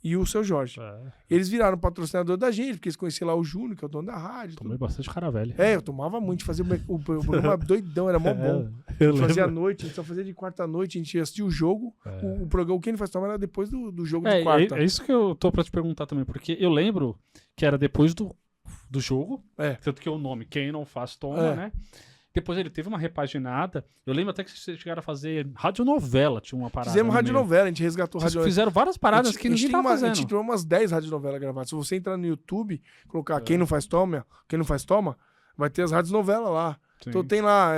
e o seu Jorge. Eles viraram patrocinador da gente, porque eles conheciam lá o Júnior, que é o dono da rádio. Tomei bastante Caravelli. Eu tomava muito. Fazia o programa doidão, era mó bom. Fazia à noite, a gente só fazia de quarta à noite. A gente assistia o jogo. O programa, o Quem Não Faz Toma era depois do jogo de quarta. É isso que eu tô pra te perguntar também, porque eu lembro que era depois do jogo, tanto que o nome Quem Não Faz Toma, né? Depois ele teve uma repaginada. Eu lembro até que vocês chegaram a fazer radionovela, tinha uma parada. Fizemos radionovela, a gente resgatou radionovela. Fizeram várias paradas que ninguém tava fazendo. A gente tem umas 10 radionovelas gravadas. Se você entrar no YouTube, colocar Quem Não Faz Toma, vai ter as radionovelas lá. Sim. Então tem lá,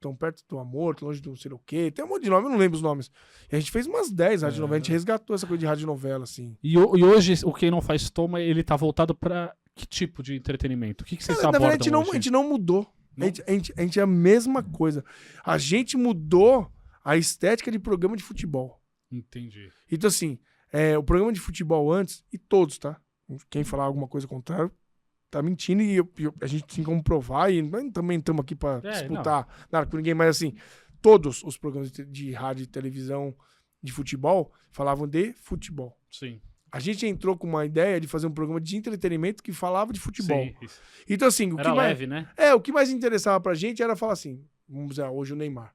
tão perto do amor, tão longe do sei o quê. Tem um monte de nome, eu não lembro os nomes. E a gente fez umas 10 radionovelas, a gente resgatou essa coisa de radionovela, assim. E hoje, o Quem Não Faz Toma, ele tá voltado pra que tipo de entretenimento? O que vocês abordam hoje? A gente não mudou. Não? A gente é a mesma coisa. A gente mudou a estética de programa de futebol. Entendi. Então, assim, o programa de futebol antes, e todos, tá? Quem falar alguma coisa contrária, tá mentindo, e a gente tem como provar, e também estamos aqui pra disputar nada com ninguém, mas assim, todos os programas de rádio e televisão de futebol falavam de futebol. Sim. A gente entrou com uma ideia de fazer um programa de entretenimento que falava de futebol. Sim, isso. Então, assim, era leve, né? O que mais interessava pra gente era falar assim, vamos dizer, hoje o Neymar.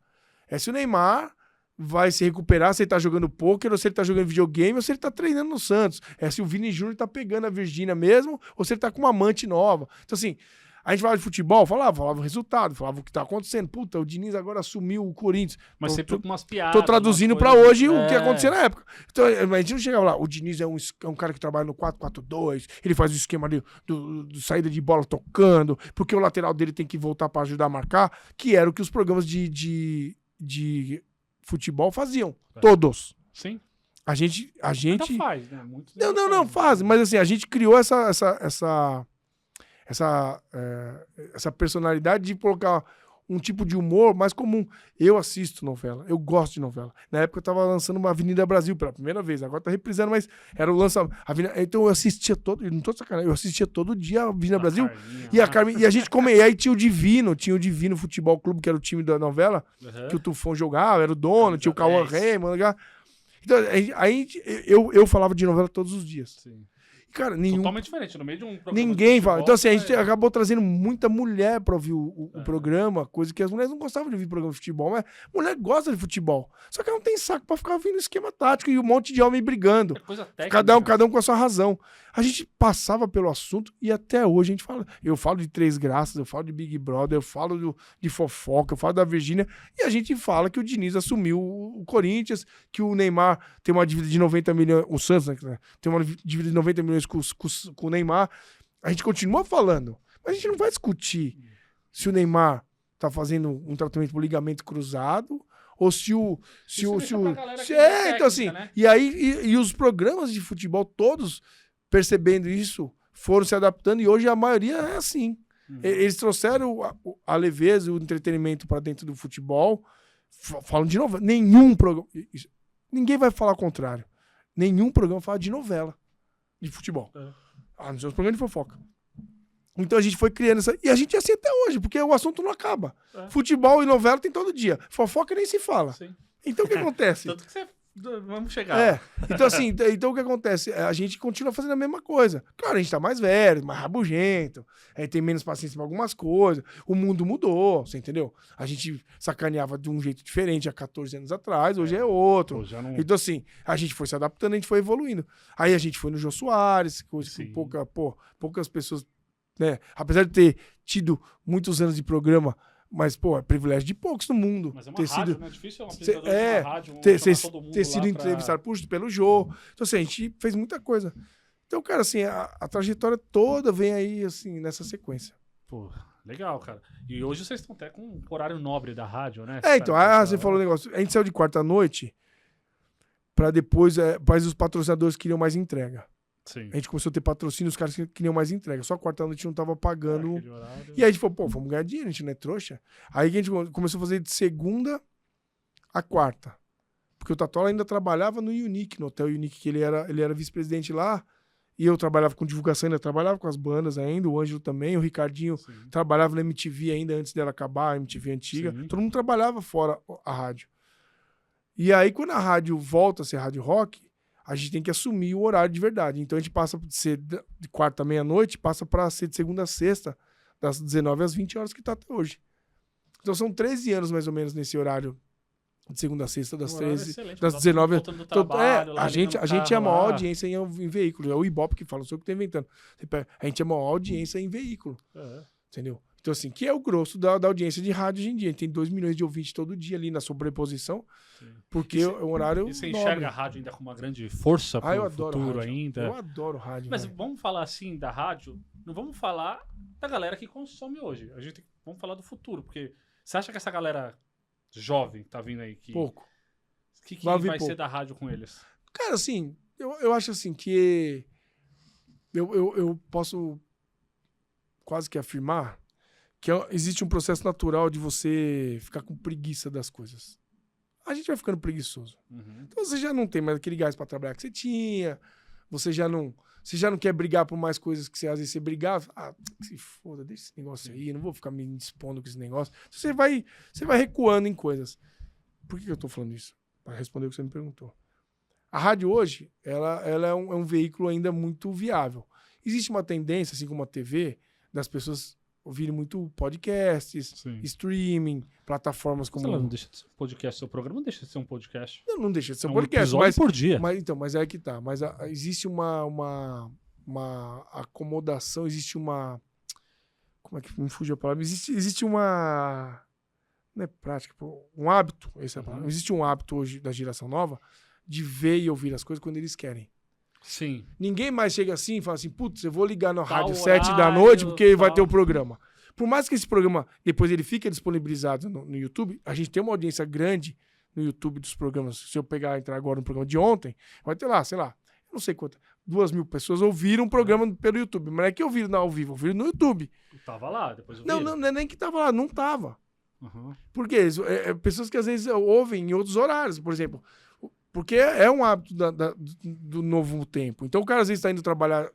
Se o Neymar vai se recuperar, se ele tá jogando pôquer, ou se ele tá jogando videogame, ou se ele tá treinando no Santos. Se o Vini Júnior tá pegando a Virgínia mesmo, ou se ele tá com uma amante nova. Então, assim, a gente falava de futebol, falava o resultado, falava o que tá acontecendo. Puta, o Diniz agora assumiu o Corinthians. Mas sempre com umas piadas. Tô traduzindo pra hoje o que aconteceu na época. Então, a gente não chegava lá, o Diniz é um cara que trabalha no 4-4-2, ele faz o esquema do saída de bola tocando, porque o lateral dele tem que voltar pra ajudar a marcar, que era o que os programas de futebol faziam. Todos. Sim. A gente... Ainda faz, né? Muitos não faz, mas assim, a gente criou essa personalidade de colocar um tipo de humor mais comum. Eu assisto novela, eu gosto de novela. Na época eu tava lançando uma Avenida Brasil pela primeira vez, agora tá reprisando, mas era o lançamento. Então eu assistia não tô sacanagem, eu assistia todo dia a Avenida Brasil. Carminha, e a gente e aí tinha o Divino Futebol Clube, que era o time da novela, que o Tufão jogava, era o dono, tinha o Cauã Raymond. Então, eu falava de novela todos os dias. Sim. Cara, totalmente diferente, no meio de um programa. Ninguém fala. Então, assim, a gente acabou trazendo muita mulher pra ouvir o programa, coisa que as mulheres não gostavam de ouvir programa de futebol, mas mulher gosta de futebol. Só que ela não tem saco pra ficar ouvindo esquema tático e um monte de homem brigando. É coisa técnica. Cada um com a sua razão. A gente passava pelo assunto e até hoje a gente fala. Eu falo de Três Graças, eu falo de Big Brother, eu falo de fofoca, eu falo da Virgínia, e a gente fala que o Diniz assumiu o Corinthians, que o Neymar tem uma dívida de 90 milhões, o Santos, né, tem uma dívida de 90 milhões com o Neymar. A gente continua falando, mas a gente não vai discutir se o Neymar tá fazendo um tratamento por ligamento cruzado, ou então assim, né? E aí os programas de futebol todos percebendo isso, foram se adaptando, e hoje a maioria é assim. Eles trouxeram a leveza e o entretenimento para dentro do futebol, falam de novela. Nenhum programa... Ninguém vai falar o contrário. Nenhum programa fala de novela. de futebol. Nos seus programas de fofoca. Então a gente foi criando essa... E a gente é assim até hoje, porque o assunto não acaba. Futebol e novela tem todo dia. Fofoca nem se fala. Sim. Então o que acontece? Tanto que você... Vamos chegar. Então assim, então o que acontece? A gente continua fazendo a mesma coisa. Claro, a gente tá mais velho, mais rabugento, aí tem menos paciência pra algumas coisas. O mundo mudou, você entendeu? A gente sacaneava de um jeito diferente há 14 anos atrás, hoje é outro. Pô, já não... Então assim, a gente foi se adaptando, a gente foi evoluindo. Aí a gente foi no Jô Soares, coisa que poucas pessoas, né? Apesar de ter tido muitos anos de programa, mas, pô, é privilégio de poucos no mundo. Mas é uma ter rádio, sido, né? É difícil uma apresentadora de uma rádio, ter sido entrevistado pelo Jô. Então, assim, a gente fez muita coisa. Então, cara, assim, a trajetória toda vem aí, assim, nessa sequência. Pô, legal, cara. E hoje vocês estão até com um horário nobre da rádio, né? Então, você falou um negócio. A gente saiu de quarta-noite pra depois, mas os patrocinadores queriam mais entrega. Sim. A gente começou a ter patrocínio, os caras queriam mais entrega. Só quarta-noite não tava pagando. E aí a gente falou, pô, vamos ganhar dinheiro, a gente não é trouxa. Aí a gente começou a fazer de segunda a quarta. Porque o Tatola ainda trabalhava no Unique, no Hotel Unique, que ele era vice-presidente lá. E eu trabalhava com divulgação, ainda trabalhava com as bandas ainda, o Ângelo também, o Ricardinho trabalhava na MTV ainda antes dela acabar, a MTV antiga. Sim. Todo mundo trabalhava fora a rádio. E aí, quando a rádio volta a ser rádio rock, a gente tem que assumir o horário de verdade. Então a gente passa de ser de quarta à meia-noite, passa para ser de segunda a sexta, das 19 às 20 horas que tá até hoje. Então são 13 anos mais ou menos nesse horário de segunda a sexta, das 13, das 19. A gente é a maior audiência em veículo. É o Ibope que fala, não sei o que tô inventando. A gente é a maior audiência em veículo. Entendeu? Então, assim, que é o grosso da audiência de rádio hoje em dia. A gente tem 2 milhões de ouvintes todo dia ali na sobreposição, porque é um horário. E você enxerga a rádio ainda com uma grande força pro futuro ainda? Eu adoro rádio. Mas vamos falar assim da rádio, não vamos falar da galera que consome hoje. Vamos falar do futuro, porque você acha que essa galera jovem que tá vindo aí pouco. O que vai ser da rádio com eles? Cara, assim, eu acho assim que eu posso quase que afirmar que existe um processo natural de você ficar com preguiça das coisas. A gente vai ficando preguiçoso. Então você já não tem mais aquele gás pra trabalhar que você tinha, você já não quer brigar por mais coisas que às vezes você brigava. Se foda, deixa esse negócio aí, não vou ficar me expondo com esse negócio. Você vai recuando em coisas. Por que eu tô falando isso? Para responder o que você me perguntou. A rádio hoje, ela é um veículo ainda muito viável. Existe uma tendência, assim como a TV, das pessoas ouvirem muito podcasts, streaming, plataformas como... Não deixa de ser um podcast, seu programa não deixa de ser um podcast. Não deixa de ser um podcast. Mas por dia. Mas é aí que tá. Mas existe uma acomodação, existe uma... Como é que me fugiu a palavra? Existe uma... Não é prática, um hábito. Esse é a palavra. Existe um hábito hoje da geração nova de ver e ouvir as coisas quando eles querem. Sim. Ninguém mais chega assim e fala assim, putz, eu vou ligar na rádio 7 da noite porque vai ter o programa. Por mais que esse programa, depois ele fique disponibilizado no YouTube, a gente tem uma audiência grande no YouTube dos programas. Se eu entrar agora no programa de ontem, vai ter lá, sei lá, eu não sei quanto, 2.000 pessoas ouviram o programa pelo YouTube. Mas não é que ouviram ao vivo, ouviram no YouTube. Tava lá, depois ouviram. Não é nem que tava lá, não tava. Porque pessoas que às vezes ouvem em outros horários, por exemplo... Porque é um hábito do novo tempo. Então o cara às vezes está indo trabalhar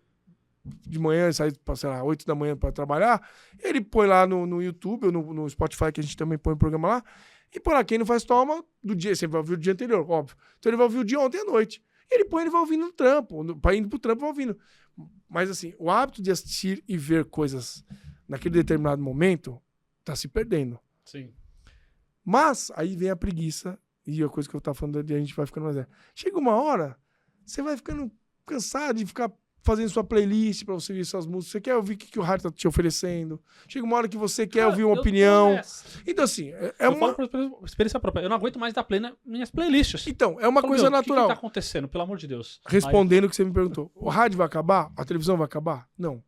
de manhã, sai para, sei lá, 8 da manhã para trabalhar, ele põe lá no YouTube ou no Spotify, que a gente também põe o programa lá, e por lá, quem não faz toma do dia, você vai ouvir o dia anterior, óbvio. Então ele vai ouvir o de ontem à noite. Ele põe, ele vai ouvindo no trampo, para ir pro trampo vai ouvindo. Mas assim, o hábito de assistir e ver coisas naquele determinado momento tá se perdendo. Sim. Mas aí vem a preguiça. E a coisa que eu tava falando, a gente vai ficando mais velho. Chega uma hora, você vai ficando cansado de ficar fazendo sua playlist pra você ouvir suas músicas. Você quer ouvir o que o rádio tá te oferecendo. Chega uma hora que você quer ouvir uma opinião. Então, assim, eu falo por experiência própria. Eu não aguento mais dar play nas minhas playlists. Então, é uma coisa natural. O que tá acontecendo, pelo amor de Deus? Respondendo o que você me perguntou. O rádio vai acabar? A televisão vai acabar? Não.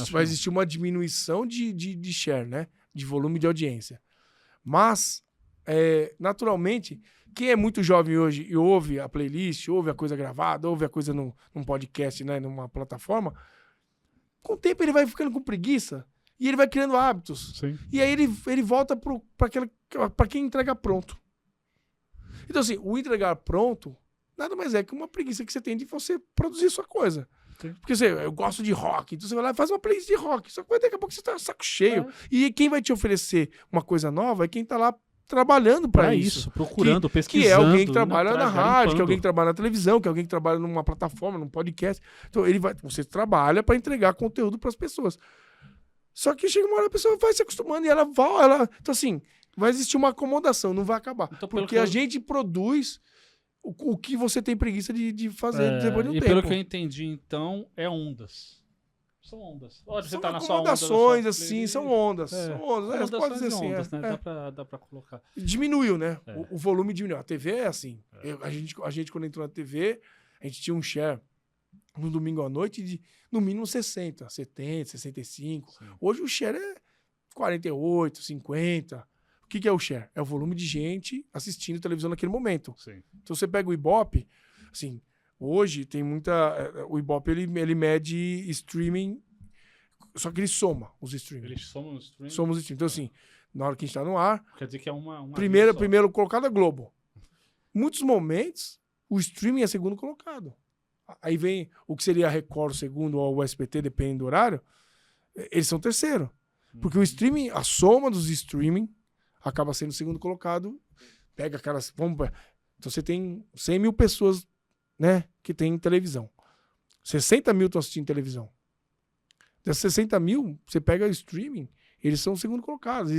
Vai existir uma diminuição de share, né? De volume de audiência. Mas... naturalmente, quem é muito jovem hoje e ouve a playlist, ouve a coisa gravada, ouve a coisa num podcast, né, numa plataforma, com o tempo ele vai ficando com preguiça e ele vai criando hábitos. Sim. E aí ele volta para quem entrega pronto. Então, assim, o entregar pronto nada mais é que uma preguiça que você tem de você produzir sua coisa. Porque eu gosto de rock, então você vai lá e faz uma playlist de rock. Só que daqui a pouco você tá saco cheio. E quem vai te oferecer uma coisa nova é quem tá lá trabalhando para isso. Procurando, pesquisando. Que é alguém que trabalha na rádio, que é alguém que trabalha na televisão, que é alguém que trabalha numa plataforma, num podcast. Então você trabalha para entregar conteúdo para as pessoas. Só que chega uma hora a pessoa vai se acostumando e então assim, vai existir uma acomodação, não vai acabar. Então, porque a gente produz o que você tem preguiça de fazer depois de um tempo. E pelo que eu entendi, então, é ondas. São ondas. Você são tá acomodações, assim, são ondas. São ondas. Pode dizer assim. Ondas, né? Dá pra colocar. Diminuiu, né? O volume diminuiu. A TV é assim. A gente, quando entrou na TV, a gente tinha um share no domingo à noite de, no mínimo, 60, 70, 65. Sim. Hoje o share é 48, 50. O que é o share? É o volume de gente assistindo televisão naquele momento. Sim. Então você pega o Ibope, assim... Hoje tem muita... O Ibope, ele mede streaming, só que ele soma os streaming. Eles somam os streaming? Soma os streaming. Então, assim, na hora que a gente tá no ar... Quer dizer que é uma primeiro colocado é Globo. Muitos momentos, o streaming é segundo colocado. Aí vem o que seria a Record, segundo, ou o SBT, dependendo do horário, eles são terceiro. Porque o streaming, a soma dos streaming, acaba sendo segundo colocado. Pega aquelas... Então você tem 100 mil pessoas... né, que tem televisão. 60 mil estão assistindo televisão. Dessas 60 mil, você pega o streaming, eles são segundo colocados.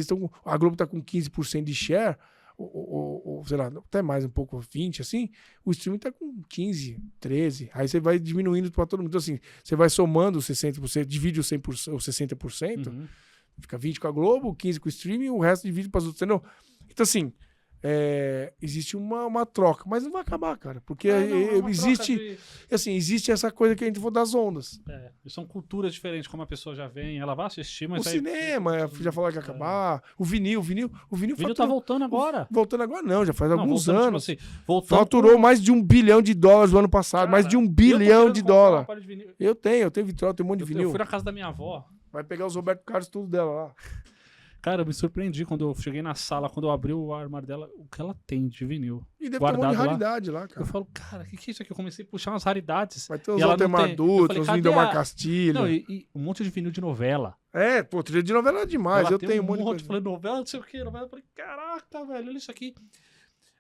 A Globo está com 15% de share, ou sei lá, até mais um pouco, 20%, assim. O streaming está com 15%, 13%. Aí você vai diminuindo para todo mundo. Então, assim, você vai somando os 60%, divide os 100%, os 60%, fica 20% com a Globo, 15% com o streaming, o resto divide para os outros, entendeu? Então, assim... existe uma troca, mas não vai acabar, cara, porque existe essa coisa que a gente falou das ondas. São culturas diferentes, como a pessoa já vem, ela vai assistir, mas... O cinema, já falaram que ia acabar, o vinil tá voltando agora. Voltando agora não, já faz alguns anos. Tipo assim, faturou mais de $1 bilhão no ano passado, cara, mais de $1 bilhão. Eu tenho vitrola, tenho um monte de vinil. Eu fui na casa da minha avó. Vai pegar os Roberto Carlos tudo dela lá. Cara, eu me surpreendi quando eu cheguei na sala, quando eu abri o armário dela, o que ela tem de vinil. E deve ter um monte de raridade lá, cara. Eu falo, cara, o que é isso aqui? Eu comecei a puxar umas raridades. Vai ter uns Altemar Dutra, uns Lindomar Castilho. Não, e um monte de vinil de novela. Trilha de novela é demais. Ela eu tenho um monte de coisa. Eu falei, novela, não sei o que, novela. Eu falei, caraca, velho, olha isso aqui.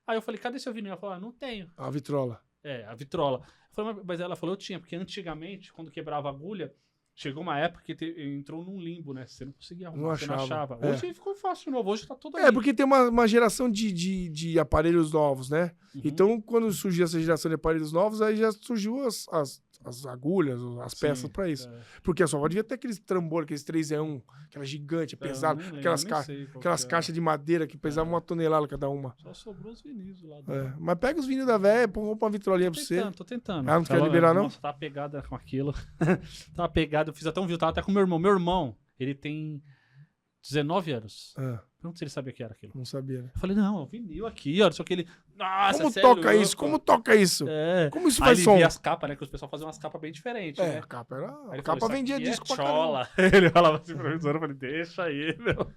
Aí eu falei, cadê seu vinil? Ela falou, não tenho. A vitrola. A vitrola. Eu falei, mas ela falou, eu tinha, porque antigamente, quando quebrava a agulha, chegou uma época que entrou num limbo, né? Você não conseguia arrumar, você não achava. Hoje ficou fácil de novo, hoje tá tudo aí. Porque tem uma geração de aparelhos novos, né? Então, quando surgiu essa geração de aparelhos novos, aí já surgiu as agulhas, as peças pra isso. Porque a sua avó devia ter aqueles trambolhos, aqueles 3-1, aquela gigante, pesada, aquelas caixas de madeira que pesavam 1 tonelada cada uma. Só sobrou os vinis lá. Mas pega os vinis da véia, põe uma vitrolinha pra você. Tô tentando. Não quer liberar, não? Nossa, tava pegada com aquilo. Tava pegada, eu fiz até um vídeo, tava até com meu irmão. Meu irmão, ele tem 19 anos. Pergunta se ele sabia o que era aquilo. Não sabia, né? Eu falei, não, vinil aqui, ó. Só que ele. Nossa, como toca isso? Como toca isso? Como isso faz som? Aí ele via as capas, né? Que os pessoas faziam umas capas bem diferentes, né? A capa vendia disco pra caramba. Ele falava assim pra mim, eu falei, deixa aí, meu.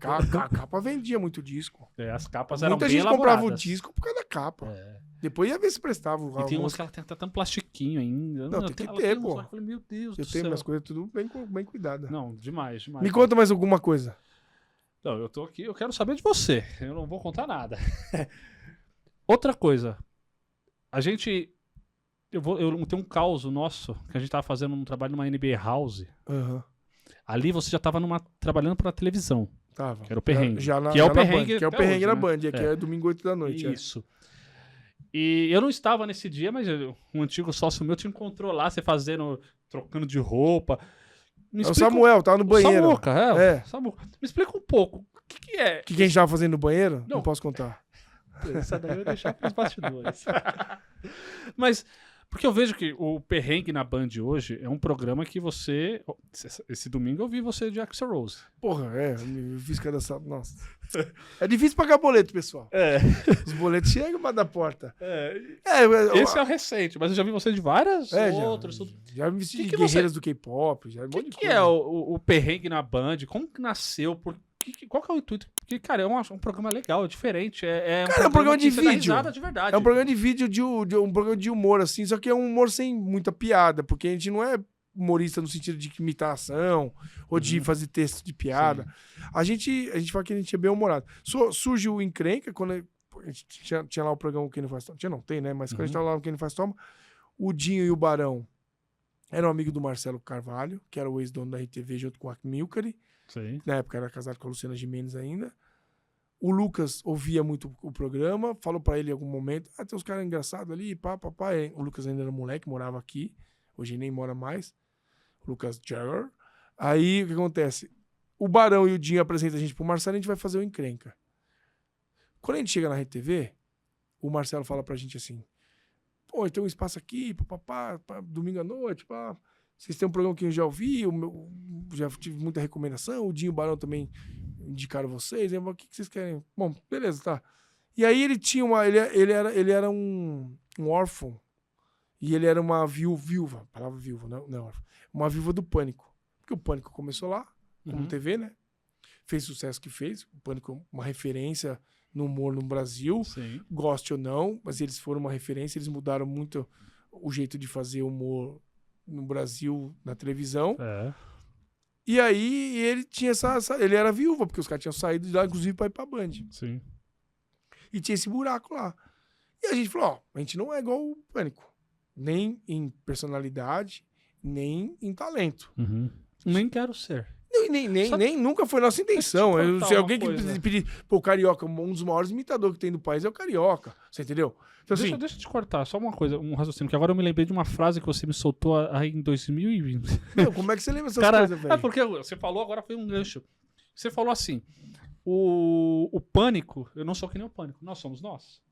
A capa vendia muito disco. As capas eram bem elaboradas. Muita gente comprava o disco por causa da capa. Depois ia ver se prestava. E tem uns que ela tem até tanto plastiquinho ainda. Não, tem que ter, pô. Eu falei, meu Deus do céu. Eu tenho minhas coisas tudo bem cuidadas. Não, demais. Me conta mais alguma coisa. Não, eu tô aqui, eu quero saber de você. Eu não vou contar nada. Outra coisa. A gente... Eu tenho um caos nosso, que a gente tava fazendo um trabalho numa NBA House. Ali você já tava trabalhando pra televisão. Tava. Que era o perrengue. Que é o perrengue na Band, que é domingo 8 da noite. Isso. E eu não estava nesse dia, mas um antigo sócio meu te encontrou lá, você trocando de roupa. O Samuel, tava no banheiro. Samuca, Samuca. Me explica um pouco. O que é? O que a gente tava fazendo no banheiro? Não posso contar. Essa daí eu vou deixar pros bastidores. Mas, porque eu vejo que o Perrengue na Band hoje é um programa que você... Esse domingo eu vi você de Axl Rose. Porra, eu fiz cada sábado. Nossa. É difícil pagar boleto, pessoal. Os boletos chegam para da porta. Esse é o recente, mas eu já vi você de várias outras. Já me vesti de guerreiras do K-pop. O que é o Perrengue na Band? Como que nasceu? Por qual que é o intuito? Porque, cara, é um programa legal, é diferente. Cara, é um programa de que você dá vídeo. risada de verdade. É um programa de vídeo, um programa de humor, assim, só que é um humor sem muita piada, porque a gente não é humorista no sentido de imitação ou de fazer texto de piada. A gente fala que a gente é bem humorado. Surge o Encrenca, quando a gente tinha lá o programa Quem Não Faz Toma. Não tem, né? Mas quando a gente tava lá no Quem Não Faz Toma, o Dinho e o Barão eram amigo do Marcelo Carvalho, que era o ex-dono da RTV, junto com a Milcari. Sim. Na época era casado com a Luciana Gimenez ainda. O Lucas ouvia muito o programa, falou pra ele em algum momento, tem uns caras engraçados ali, pá. O Lucas ainda era moleque, morava aqui, hoje nem mora mais. O Lucas Jagger. Aí, o que acontece? O Barão e o Dinho apresentam a gente pro Marcelo, a gente vai fazer o Encrenca. Quando a gente chega na RTV, o Marcelo fala pra gente assim, pô, tem um espaço aqui, papapá, domingo à noite, pá. Vocês têm um programa que eu já ouvi, já tive muita recomendação, o Dinho e o Barão também indicaram vocês, o que vocês querem? Bom, beleza, tá. E aí ele tinha ele era um órfão, e ele era uma viúva, palavra viúva, não é órfão, uma viúva do Pânico. Porque o Pânico começou lá, como TV, né? Fez o sucesso que fez, o Pânico é uma referência no humor no Brasil, Sim. Goste ou não, mas eles foram uma referência, eles mudaram muito o jeito de fazer humor no Brasil, na televisão. E aí ele tinha ele era viúva, porque os caras tinham saído de lá, inclusive, pra ir pra Band. Sim. E tinha esse buraco lá. E a gente falou, a gente não é igual o Pânico. Nem em personalidade, nem em talento. Nem quero ser. Nem nunca foi nossa intenção. Se alguém que pedir... Pô, o Carioca, um dos maiores imitadores que tem do país é o Carioca. Você entendeu? Então, deixa eu te cortar, só uma coisa, um raciocínio, que agora eu me lembrei de uma frase que você me soltou aí em 2020. Meu, como é que você lembra essas coisas, velho? Porque você falou, agora foi um gancho. Você falou assim, o Pânico, eu não sou que nem o Pânico, nós somos nós.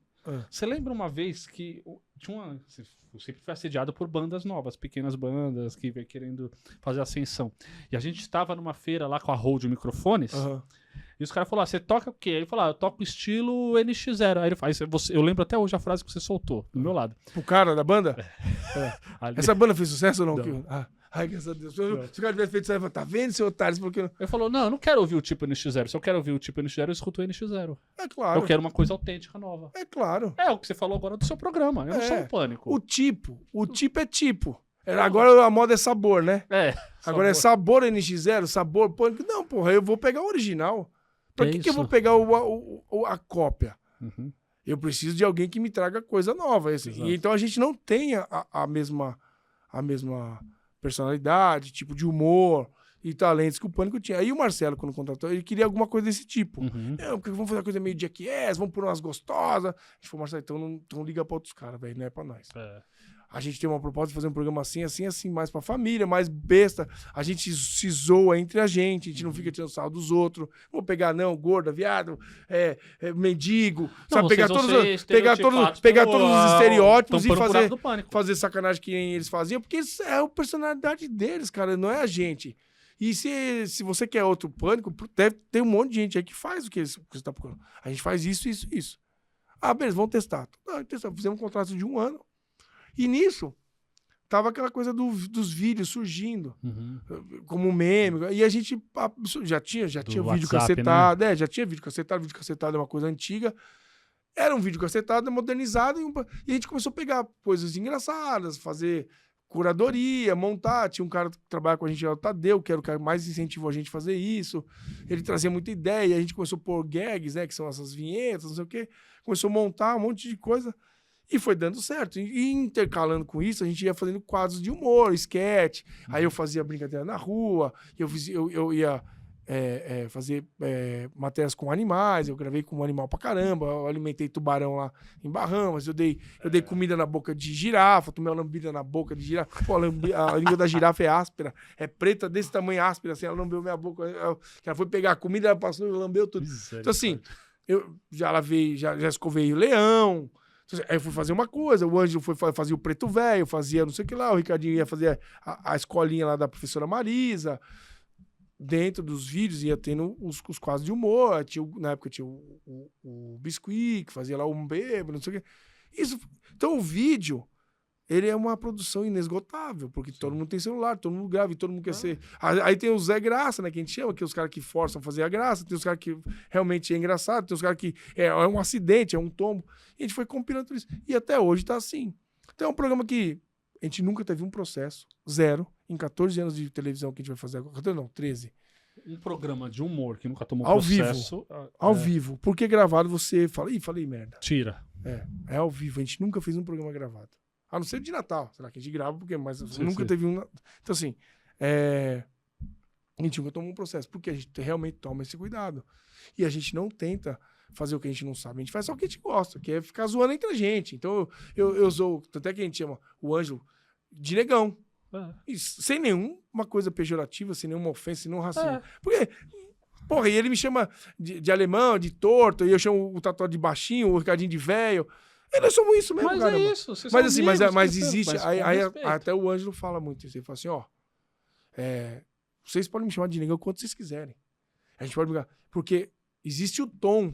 Você lembra uma vez que você sempre foi assediado por bandas novas, pequenas bandas que veio querendo fazer ascensão. E a gente estava numa feira lá com a Rode Microfones, e os caras falaram, você toca o quê? Ele falou, eu toco estilo NX0. Aí ele faz, eu lembro até hoje a frase que você soltou, do meu lado. O cara da banda? Essa banda fez sucesso ou não? Ai, graças a Deus. Se o cara tivesse feito isso, tá vendo, seu otário? Porque... Ele falou, não, eu não quero ouvir o tipo NX0. Se eu quero ouvir o tipo NX0, eu escuto o NX0. É claro. Eu quero uma coisa autêntica, nova. É claro. É o que você falou agora do seu programa. Eu não sou um Pânico. O tipo é tipo. Agora a moda é sabor, né? Agora é sabor NX0, sabor Pânico. Não, porra, eu vou pegar o original. Pra que eu vou pegar a cópia? Eu preciso de alguém que me traga coisa nova. E então a gente não tem a mesma personalidade, tipo de humor e talentos que o Pânico tinha. Aí o Marcelo, quando contratou, ele queria alguma coisa desse tipo. Porque vamos fazer uma coisa meio Jackass, vamos pôr umas gostosas. A gente falou, Marcelo, então não liga pra outros caras, velho, não é pra nós. A gente tem uma proposta de fazer um programa assim, mais pra família, mais besta. A gente se zoa entre a gente não fica tirando sarro dos outros. Vou pegar, gorda, viado, mendigo, sabe? Pegar todos os estereótipos e fazer sacanagem que eles faziam, porque é a personalidade deles, cara, não é a gente. E se você quer outro Pânico, deve ter um monte de gente aí que faz o que você tá procurando. A gente faz isso. Beleza, vamos testar. Fizemos um contrato de 1 ano. E nisso, tava aquela coisa dos vídeos surgindo, como um meme. E a gente já tinha vídeo cacetado. Né? Já tinha vídeo cacetado. Vídeo cacetado é uma coisa antiga. Era um vídeo cacetado, modernizado. E a gente começou a pegar coisas engraçadas, fazer curadoria, montar. Tinha um cara que trabalha com a gente, o Tadeu, que era o cara que mais incentivou a gente a fazer isso. Ele trazia muita ideia. A gente começou a pôr gags, né, que são essas vinhetas, não sei o quê. Começou a montar um monte de coisa. E foi dando certo. E intercalando com isso, a gente ia fazendo quadros de humor, sketch. Aí eu fazia brincadeira na rua, eu ia fazer matérias com animais, eu gravei com um animal pra caramba, eu alimentei tubarão lá em Bahamas, eu dei comida na boca de girafa, tomei uma lambida na boca de girafa. Pô, a língua da girafa é áspera, é preta desse tamanho, áspera, assim, ela lambeu minha boca. Ela foi pegar a comida, ela passou e lambeu tudo. Então assim, eu já lavei, já escovei o leão. Aí eu fui fazer uma coisa, o Ângelo fazia o Preto Velho, fazia não sei o que lá, o Ricardinho ia fazer a escolinha lá da professora Marisa. Dentro dos vídeos ia tendo os quadros de humor. Na época tinha o Biscuit, que fazia lá um bêbado, não sei o que. Então o vídeo ele é uma produção inesgotável, porque todo mundo tem celular, todo mundo grava, e todo mundo quer ser... Aí tem os Zé Graça, né, que a gente chama, que é os caras que forçam a fazer a graça, tem os caras que realmente é engraçado, tem os caras que é um acidente, é um tombo. E a gente foi compilando tudo isso. E até hoje tá assim. Então é um programa que a gente nunca teve um processo, zero, em 14 anos de televisão que a gente vai fazer agora. Não, 13. Um programa de humor que nunca tomou ao processo. Ao vivo. Porque gravado você fala, falei merda. Tira. É ao vivo. A gente nunca fez um programa gravado. A não ser de Natal. Será que a gente grava? Porque mas nunca teve um. Então, assim, a gente nunca tomou um processo. Porque a gente realmente toma esse cuidado. E a gente não tenta fazer o que a gente não sabe. A gente faz só o que a gente gosta, que é ficar zoando entre a gente. Então, eu sou. Tanto é que a gente chama o Ângelo de negão. E sem nenhuma coisa pejorativa, sem nenhuma ofensa, sem nenhum racismo. Porque, porra, e ele me chama de alemão, de torto, e eu chamo o Tatuado de baixinho, o Ricardinho de velho. Nós somos isso mesmo, mas caramba. É isso. Mas assim, mas existe. Aí até o Ângelo fala muito isso. Ele fala assim: ó, vocês podem me chamar de negão quanto vocês quiserem. A gente pode brigar. Porque existe o tom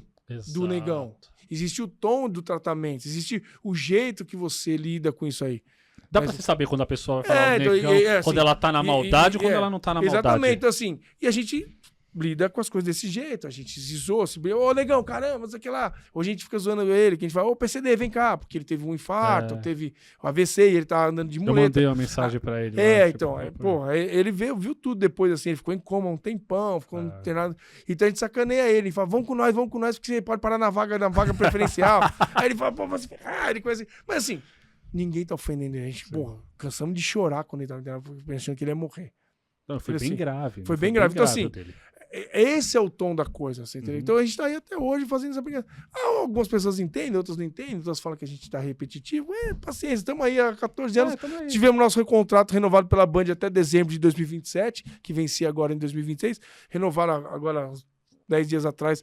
do negão. Existe o tom do tratamento. Existe o jeito que você lida com isso aí. Dá pra você saber quando a pessoa vai falar negão, assim, quando ela tá na maldade ou quando ela não tá na maldade. Exatamente, então assim, e a gente lida com as coisas desse jeito, a gente se zoa, ô negão, caramba, isso aqui lá. Hoje a gente fica zoando ele, que a gente fala, ô PCD, vem cá, porque ele teve um infarto, teve um AVC e ele tá andando de muleta. Eu mandei uma mensagem pra ele. Ele viu tudo depois, assim, ele ficou em coma um tempão, ficou internado. Então a gente sacaneia ele fala, vamos com nós, porque você pode parar na vaga preferencial. Aí ele fala, pô, você... ele coisa assim. Mas assim, ninguém tá ofendendo a gente. Porra, cansamos de chorar quando ele tava internado, pensando que ele ia morrer. Não, foi bem grave. Foi bem grave. Então, assim, esse é o tom da coisa, assim, entendeu? Então a gente tá aí até hoje fazendo essa brincadeira. Algumas pessoas entendem, outras não entendem, outras falam que a gente tá repetitivo. Paciência, estamos aí há 14 anos. Tivemos nosso contrato renovado pela Band até dezembro de 2027, que vencia agora em 2026. Renovaram agora 10 dias atrás.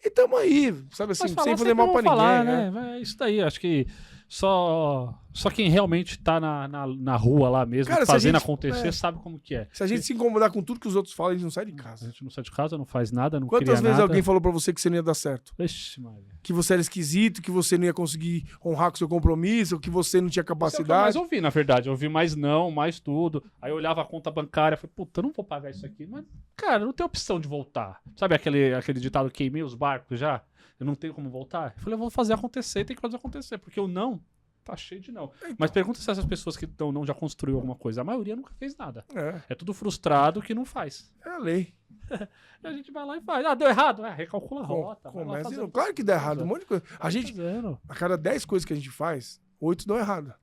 E estamos aí, sabe assim, sem fazer mal pra ninguém. Né? Isso daí, acho que só quem realmente tá na rua lá mesmo, cara, fazendo acontecer, sabe como que é. Se a gente se incomodar com tudo que os outros falam, a gente não sai de casa. A gente não sai de casa, não faz nada, não Quantas vezes alguém falou pra você que você não ia dar certo? Vixe, Maria. Que você era esquisito, que você não ia conseguir honrar com o seu compromisso, que você não tinha capacidade. Isso é o que eu mais ouvi, na verdade. Eu ouvi mais não, mais tudo. Aí eu olhava a conta bancária, falei, puta, eu não vou pagar isso aqui. Mas, cara, não tem opção de voltar. Sabe aquele ditado, queimei os barcos já? Eu não tenho como voltar? Eu falei, eu vou fazer acontecer, tem que fazer acontecer, porque o não tá cheio de não. Então. Mas pergunta se essas pessoas que não já construiu alguma coisa. A maioria nunca fez nada. É tudo frustrado que não faz. É a lei. E a gente vai lá e faz. Deu errado? Recalcula a rota. Claro que dá errado. Um monte de coisa. A cada 10 coisas que a gente faz, 8 dão errado.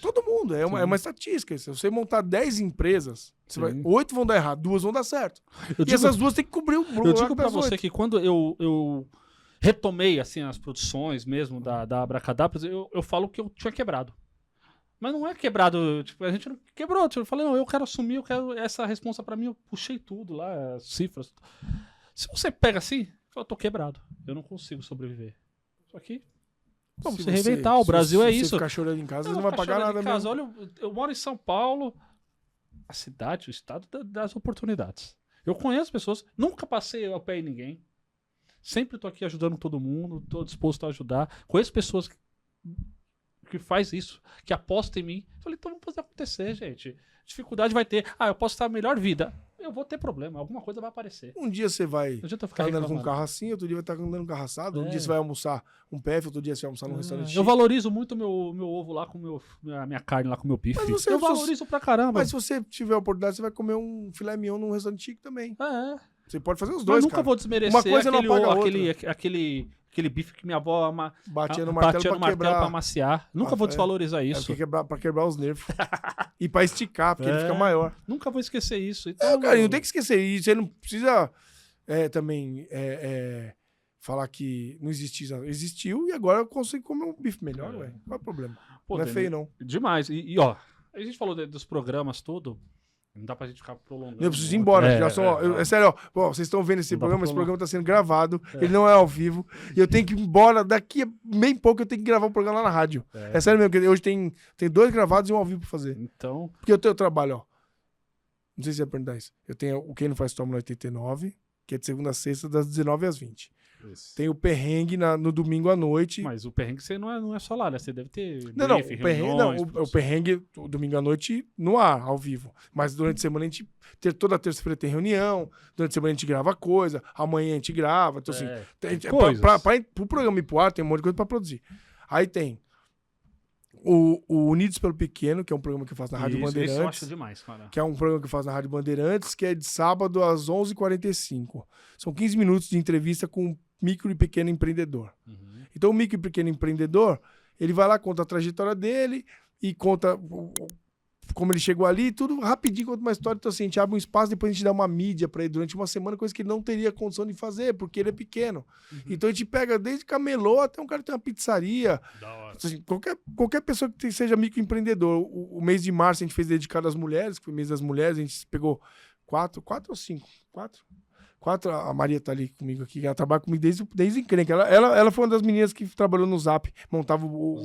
Todo mundo. É uma estatística. Se você montar 10 empresas, 8 vão dar errado, 2 vão dar certo. Essas 2 tem que cobrir o buraco. Eu digo pra você que quando eu retomei assim, as produções mesmo da Abracadabra, eu falo que eu tinha quebrado. Mas não é quebrado, tipo, a gente não quebrou. Tipo, eu falei, não, eu quero assumir, eu quero essa responsa pra mim, eu puxei tudo lá, as cifras. Se você pega assim, eu tô quebrado, eu não consigo sobreviver. Só que vamos se reinventar, o Brasil é isso. Se você ficar chorando em casa, você não vai pagar nada mesmo. Olha, eu moro em São Paulo, a cidade, o estado das oportunidades. Eu conheço pessoas, nunca passei ao pé em ninguém. Sempre tô aqui ajudando todo mundo, tô disposto a ajudar. Conheço pessoas que faz isso, que apostam em mim. Falei, então vamos fazer acontecer, gente. Dificuldade vai ter. Eu posso estar a melhor vida. Eu vou ter problema, alguma coisa vai aparecer. Um dia você vai estar andando com um carro assim, outro dia vai estar andando com um carro assado, um dia você vai almoçar um PF, outro dia você vai almoçar num restaurante. Eu valorizo muito meu ovo lá com a minha carne lá com meu bife. Eu valorizo pra caramba. Mas se você tiver a oportunidade, você vai comer um filé mignon num restaurante chique também. Você pode fazer os dois, eu nunca vou desmerecer uma coisa não apaga a outra. Aquele bife que minha avó batia no martelo pra amaciar. Nunca vou desvalorizar isso. Pra quebrar os nervos. E pra esticar, porque ele fica maior. Nunca vou esquecer isso. Então, cara, não tem que esquecer isso. Você não precisa também falar que não existiu. Existiu e agora eu consigo comer um bife melhor, ué. Qual é o problema? Não é feio, não. Demais. E ó, a gente falou dos programas tudo. Não dá pra gente ficar prolongando. Eu preciso ir embora. É sério, ó. Vocês estão vendo esse programa? Esse programa tá sendo gravado. Ele não é ao vivo. E eu tenho que ir embora. Daqui a bem pouco eu tenho que gravar um programa lá na rádio. É sério mesmo, porque hoje tem 2 gravados e um ao vivo pra fazer. Então. Porque eu tenho trabalho, ó. Não sei se você ia perguntar isso. Eu tenho o Quem Não Faz Toma no 89, que é de segunda a sexta, das 19 às 20. Isso. Tem o perrengue no domingo à noite. Mas o perrengue você não é só lá, né? Você deve ter Não, briefing, o perrengue o domingo à noite no ar, ao vivo. Mas durante a semana a gente... Toda terça-feira tem reunião, durante a semana a gente grava coisa, amanhã a gente grava. Então, assim, pro programa ir pro ar, tem um monte de coisa pra produzir. Aí tem o Unidos pelo Pequeno, que é um programa que eu faço na Rádio Bandeirantes. Isso eu acho demais, cara. Que é um programa que eu faço na Rádio Bandeirantes, que é de sábado às 11h45. São 15 minutos de entrevista com um micro e pequeno empreendedor. Uhum. Então, o micro e pequeno empreendedor, ele vai lá, conta a trajetória dele e conta como ele chegou ali, tudo rapidinho, conta uma história. Então, assim, a gente abre um espaço, depois a gente dá uma mídia pra ele durante uma semana, coisa que ele não teria condição de fazer, porque ele é pequeno. Uhum. Então, a gente pega desde camelô até um cara que tem uma pizzaria. Da hora. Assim, qualquer pessoa que seja microempreendedor. O mês de março a gente fez dedicado às mulheres, que foi o mês das mulheres, a gente pegou 4 ou 5? 4, a Maria tá ali comigo aqui, ela trabalha comigo desde encrenca. Ela foi uma das meninas que trabalhou no Zap, montava o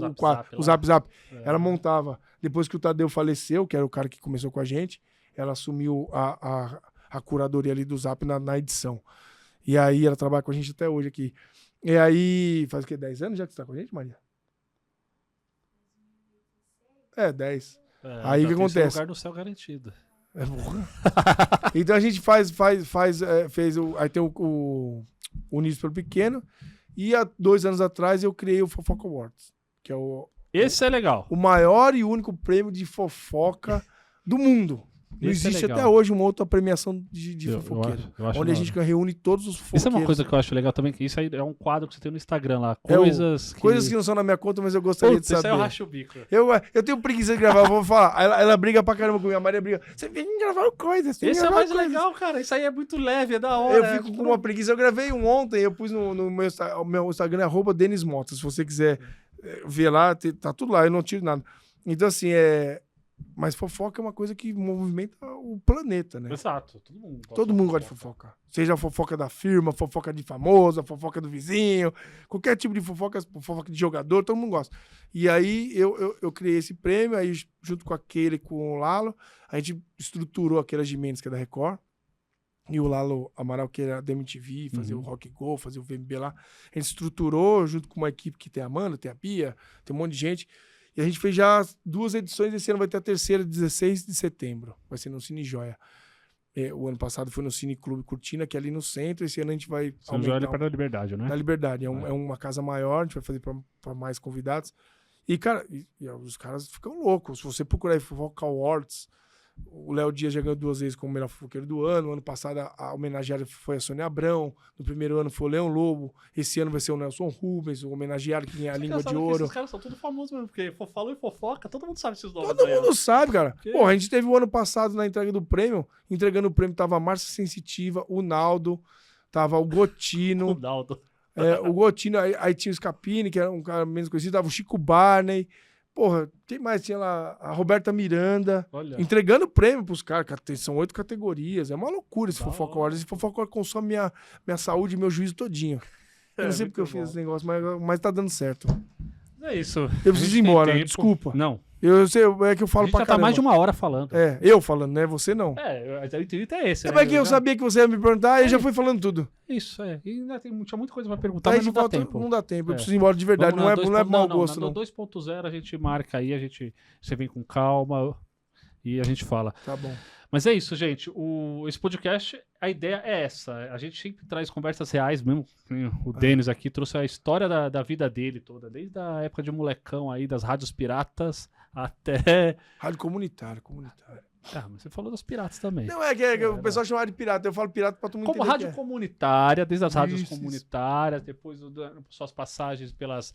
Zap. Ela montava. Depois que o Tadeu faleceu, que era o cara que começou com a gente, ela assumiu a curadoria ali do Zap na edição. E aí ela trabalha com a gente até hoje aqui. E aí, faz o quê? 10 anos já que você tá com a gente, Maria? 10. Aí o que acontece? Lugar do céu garantido. Então a gente fez aí tem o Unidos pelo Pequeno, e há 2 anos atrás eu criei o Fofoca Awards, que é esse é legal. O maior e único prêmio de fofoca do mundo. Não existe até hoje uma outra premiação de fofoqueiro. Eu acho onde a gente reúne todos os fofoqueiros. Isso é uma coisa que eu acho legal também, que isso aí é um quadro que você tem no Instagram lá. Coisas que não são na minha conta, mas eu gostaria de saber. Isso aí eu racho o bico. Eu tenho preguiça de gravar, vou falar. Ela briga pra caramba comigo, a Maria briga. Você vem gravar coisas. Esse é mais legal, cara. Isso aí é muito leve, é da hora. Eu fico com uma preguiça. Eu gravei ontem, eu pus no meu Instagram, @DenisMota. Se você quiser ver lá, tá tudo lá, eu não tiro nada. Então, assim, mas fofoca é uma coisa que movimenta o planeta, né? Exato. Todo mundo gosta de fofoca. Seja a fofoca da firma, fofoca de famoso, a fofoca do vizinho, qualquer tipo de fofoca de jogador, todo mundo gosta. E aí eu criei esse prêmio, aí junto com aquele, com o Lalo, a gente estruturou aquela Gimenez, que é da Record, e o Lalo Amaral, que era da MTV, fazia o Rock Go, fazia o VMB lá. A gente estruturou junto com uma equipe que tem a Amanda, tem a Bia, tem um monte de gente. E a gente fez já 2 edições, esse ano vai ter a terceira, 16 de setembro. Vai ser no Cine Joia. O ano passado foi no Cine Clube Cortina, que é ali no centro. Esse ano a gente vai... Cine Joia é perto da Liberdade, né? Na Liberdade. É uma casa maior, a gente vai fazer para mais convidados. E, cara, os caras ficam loucos. Se você procurar aí Fofoca Awards, o Léo Dias já ganhou 2 vezes como melhor fofoqueiro do ano. Ano passado a homenageada foi a Sônia Abrão. No primeiro ano foi o Leão Lobo. Esse ano vai ser o Nelson Rubens, o homenageado que tem a língua de ouro. Esses caras são tudo famosos mesmo, porque falou em fofoca, todo mundo sabe esses nomes. Todo mundo sabe, cara. Pô, a gente teve o ano passado na entrega do prêmio. Entregando o prêmio tava a Márcia Sensitiva, o Naldo, tava o Gotino. O Naldo. O Gotino, aí tinha o Scapini, que era um cara menos conhecido, tava o Chico Barney. Porra, quem mais? Tinha lá a Roberta Miranda. Olha. Entregando prêmio pros caras. São 8 categorias. É uma loucura esse Fofoca Awards. Esse Fofoca Awards consome minha saúde e meu juízo todinho. Eu não sei porque eu fiz esse negócio, mas tá dando certo. É isso. Eu preciso ir embora, desculpa. Não. Eu sei, é que eu falo pra caramba. Já tá mais de 1 hora falando. Eu falando, né? Você não. O intuito é esse, né? É que eu sabia que você ia me perguntar e já fui falando tudo. Isso, E ainda tinha muita coisa pra perguntar, mas não dá tempo. Não dá tempo, eu preciso ir embora de verdade. Não é mau gosto, não. No 2.0 a gente marca aí, você vem com calma e a gente fala. Tá bom. Mas é isso, gente. Esse podcast, a ideia é essa. A gente sempre traz conversas reais mesmo. O Denis aqui trouxe a história da vida dele toda, desde a época de molecão aí, das rádios piratas até... Rádio comunitária. Mas você falou das piratas também. Não, o pessoal chama de pirata. Eu falo pirata pra todo mundo entender. Como rádio comunitária, desde as rádios comunitárias, depois suas passagens pelas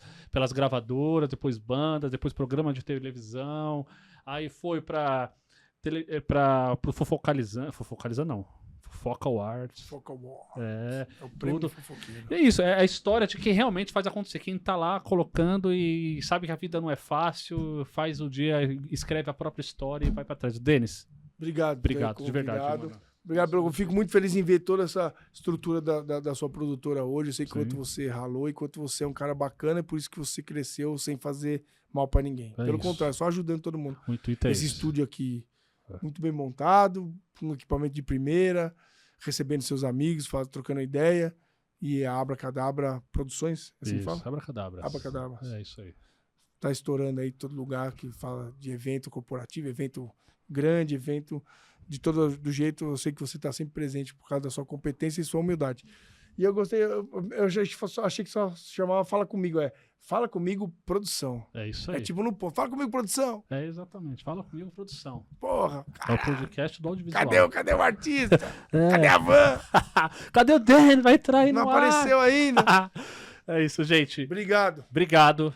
gravadoras, depois bandas, depois programa de televisão. Aí foi pro Fofocalizando não. Fofoca Awards. Fofoca Awards. É o prêmio fofoqueiro. É isso, é a história de quem realmente faz acontecer. Quem tá lá colocando e sabe que a vida não é fácil, faz o dia, escreve a própria história e vai pra trás. Denis. Obrigado, de verdade. Obrigado, eu fico muito feliz em ver toda essa estrutura da sua produtora hoje. Eu sei quanto você ralou e quanto você é um cara bacana, e por isso que você cresceu sem fazer mal pra ninguém. Pelo contrário, só ajudando todo mundo. O intuito é esse estúdio aqui, muito bem montado, um equipamento de primeira, recebendo seus amigos, trocando ideia. e a Abracadabra Produções, assim Isso, fala? Abracadabra. Abracadabra. É isso aí. Tá estourando aí todo lugar que fala de evento corporativo, evento grande, evento de todo do jeito. Eu sei que você tá sempre presente por causa da sua competência e sua humildade. E eu gostei, eu já achei que só se chamava Fala Comigo, Fala Comigo Produção. É isso aí. É tipo no Fala Comigo Produção. É exatamente. Fala comigo, produção. Porra. É o podcast do audiovisual. Cadê o artista? Cadê a van? Cadê o Dan? Vai entrar aí Não no apareceu ar. ainda. É isso, gente. Obrigado. Obrigado.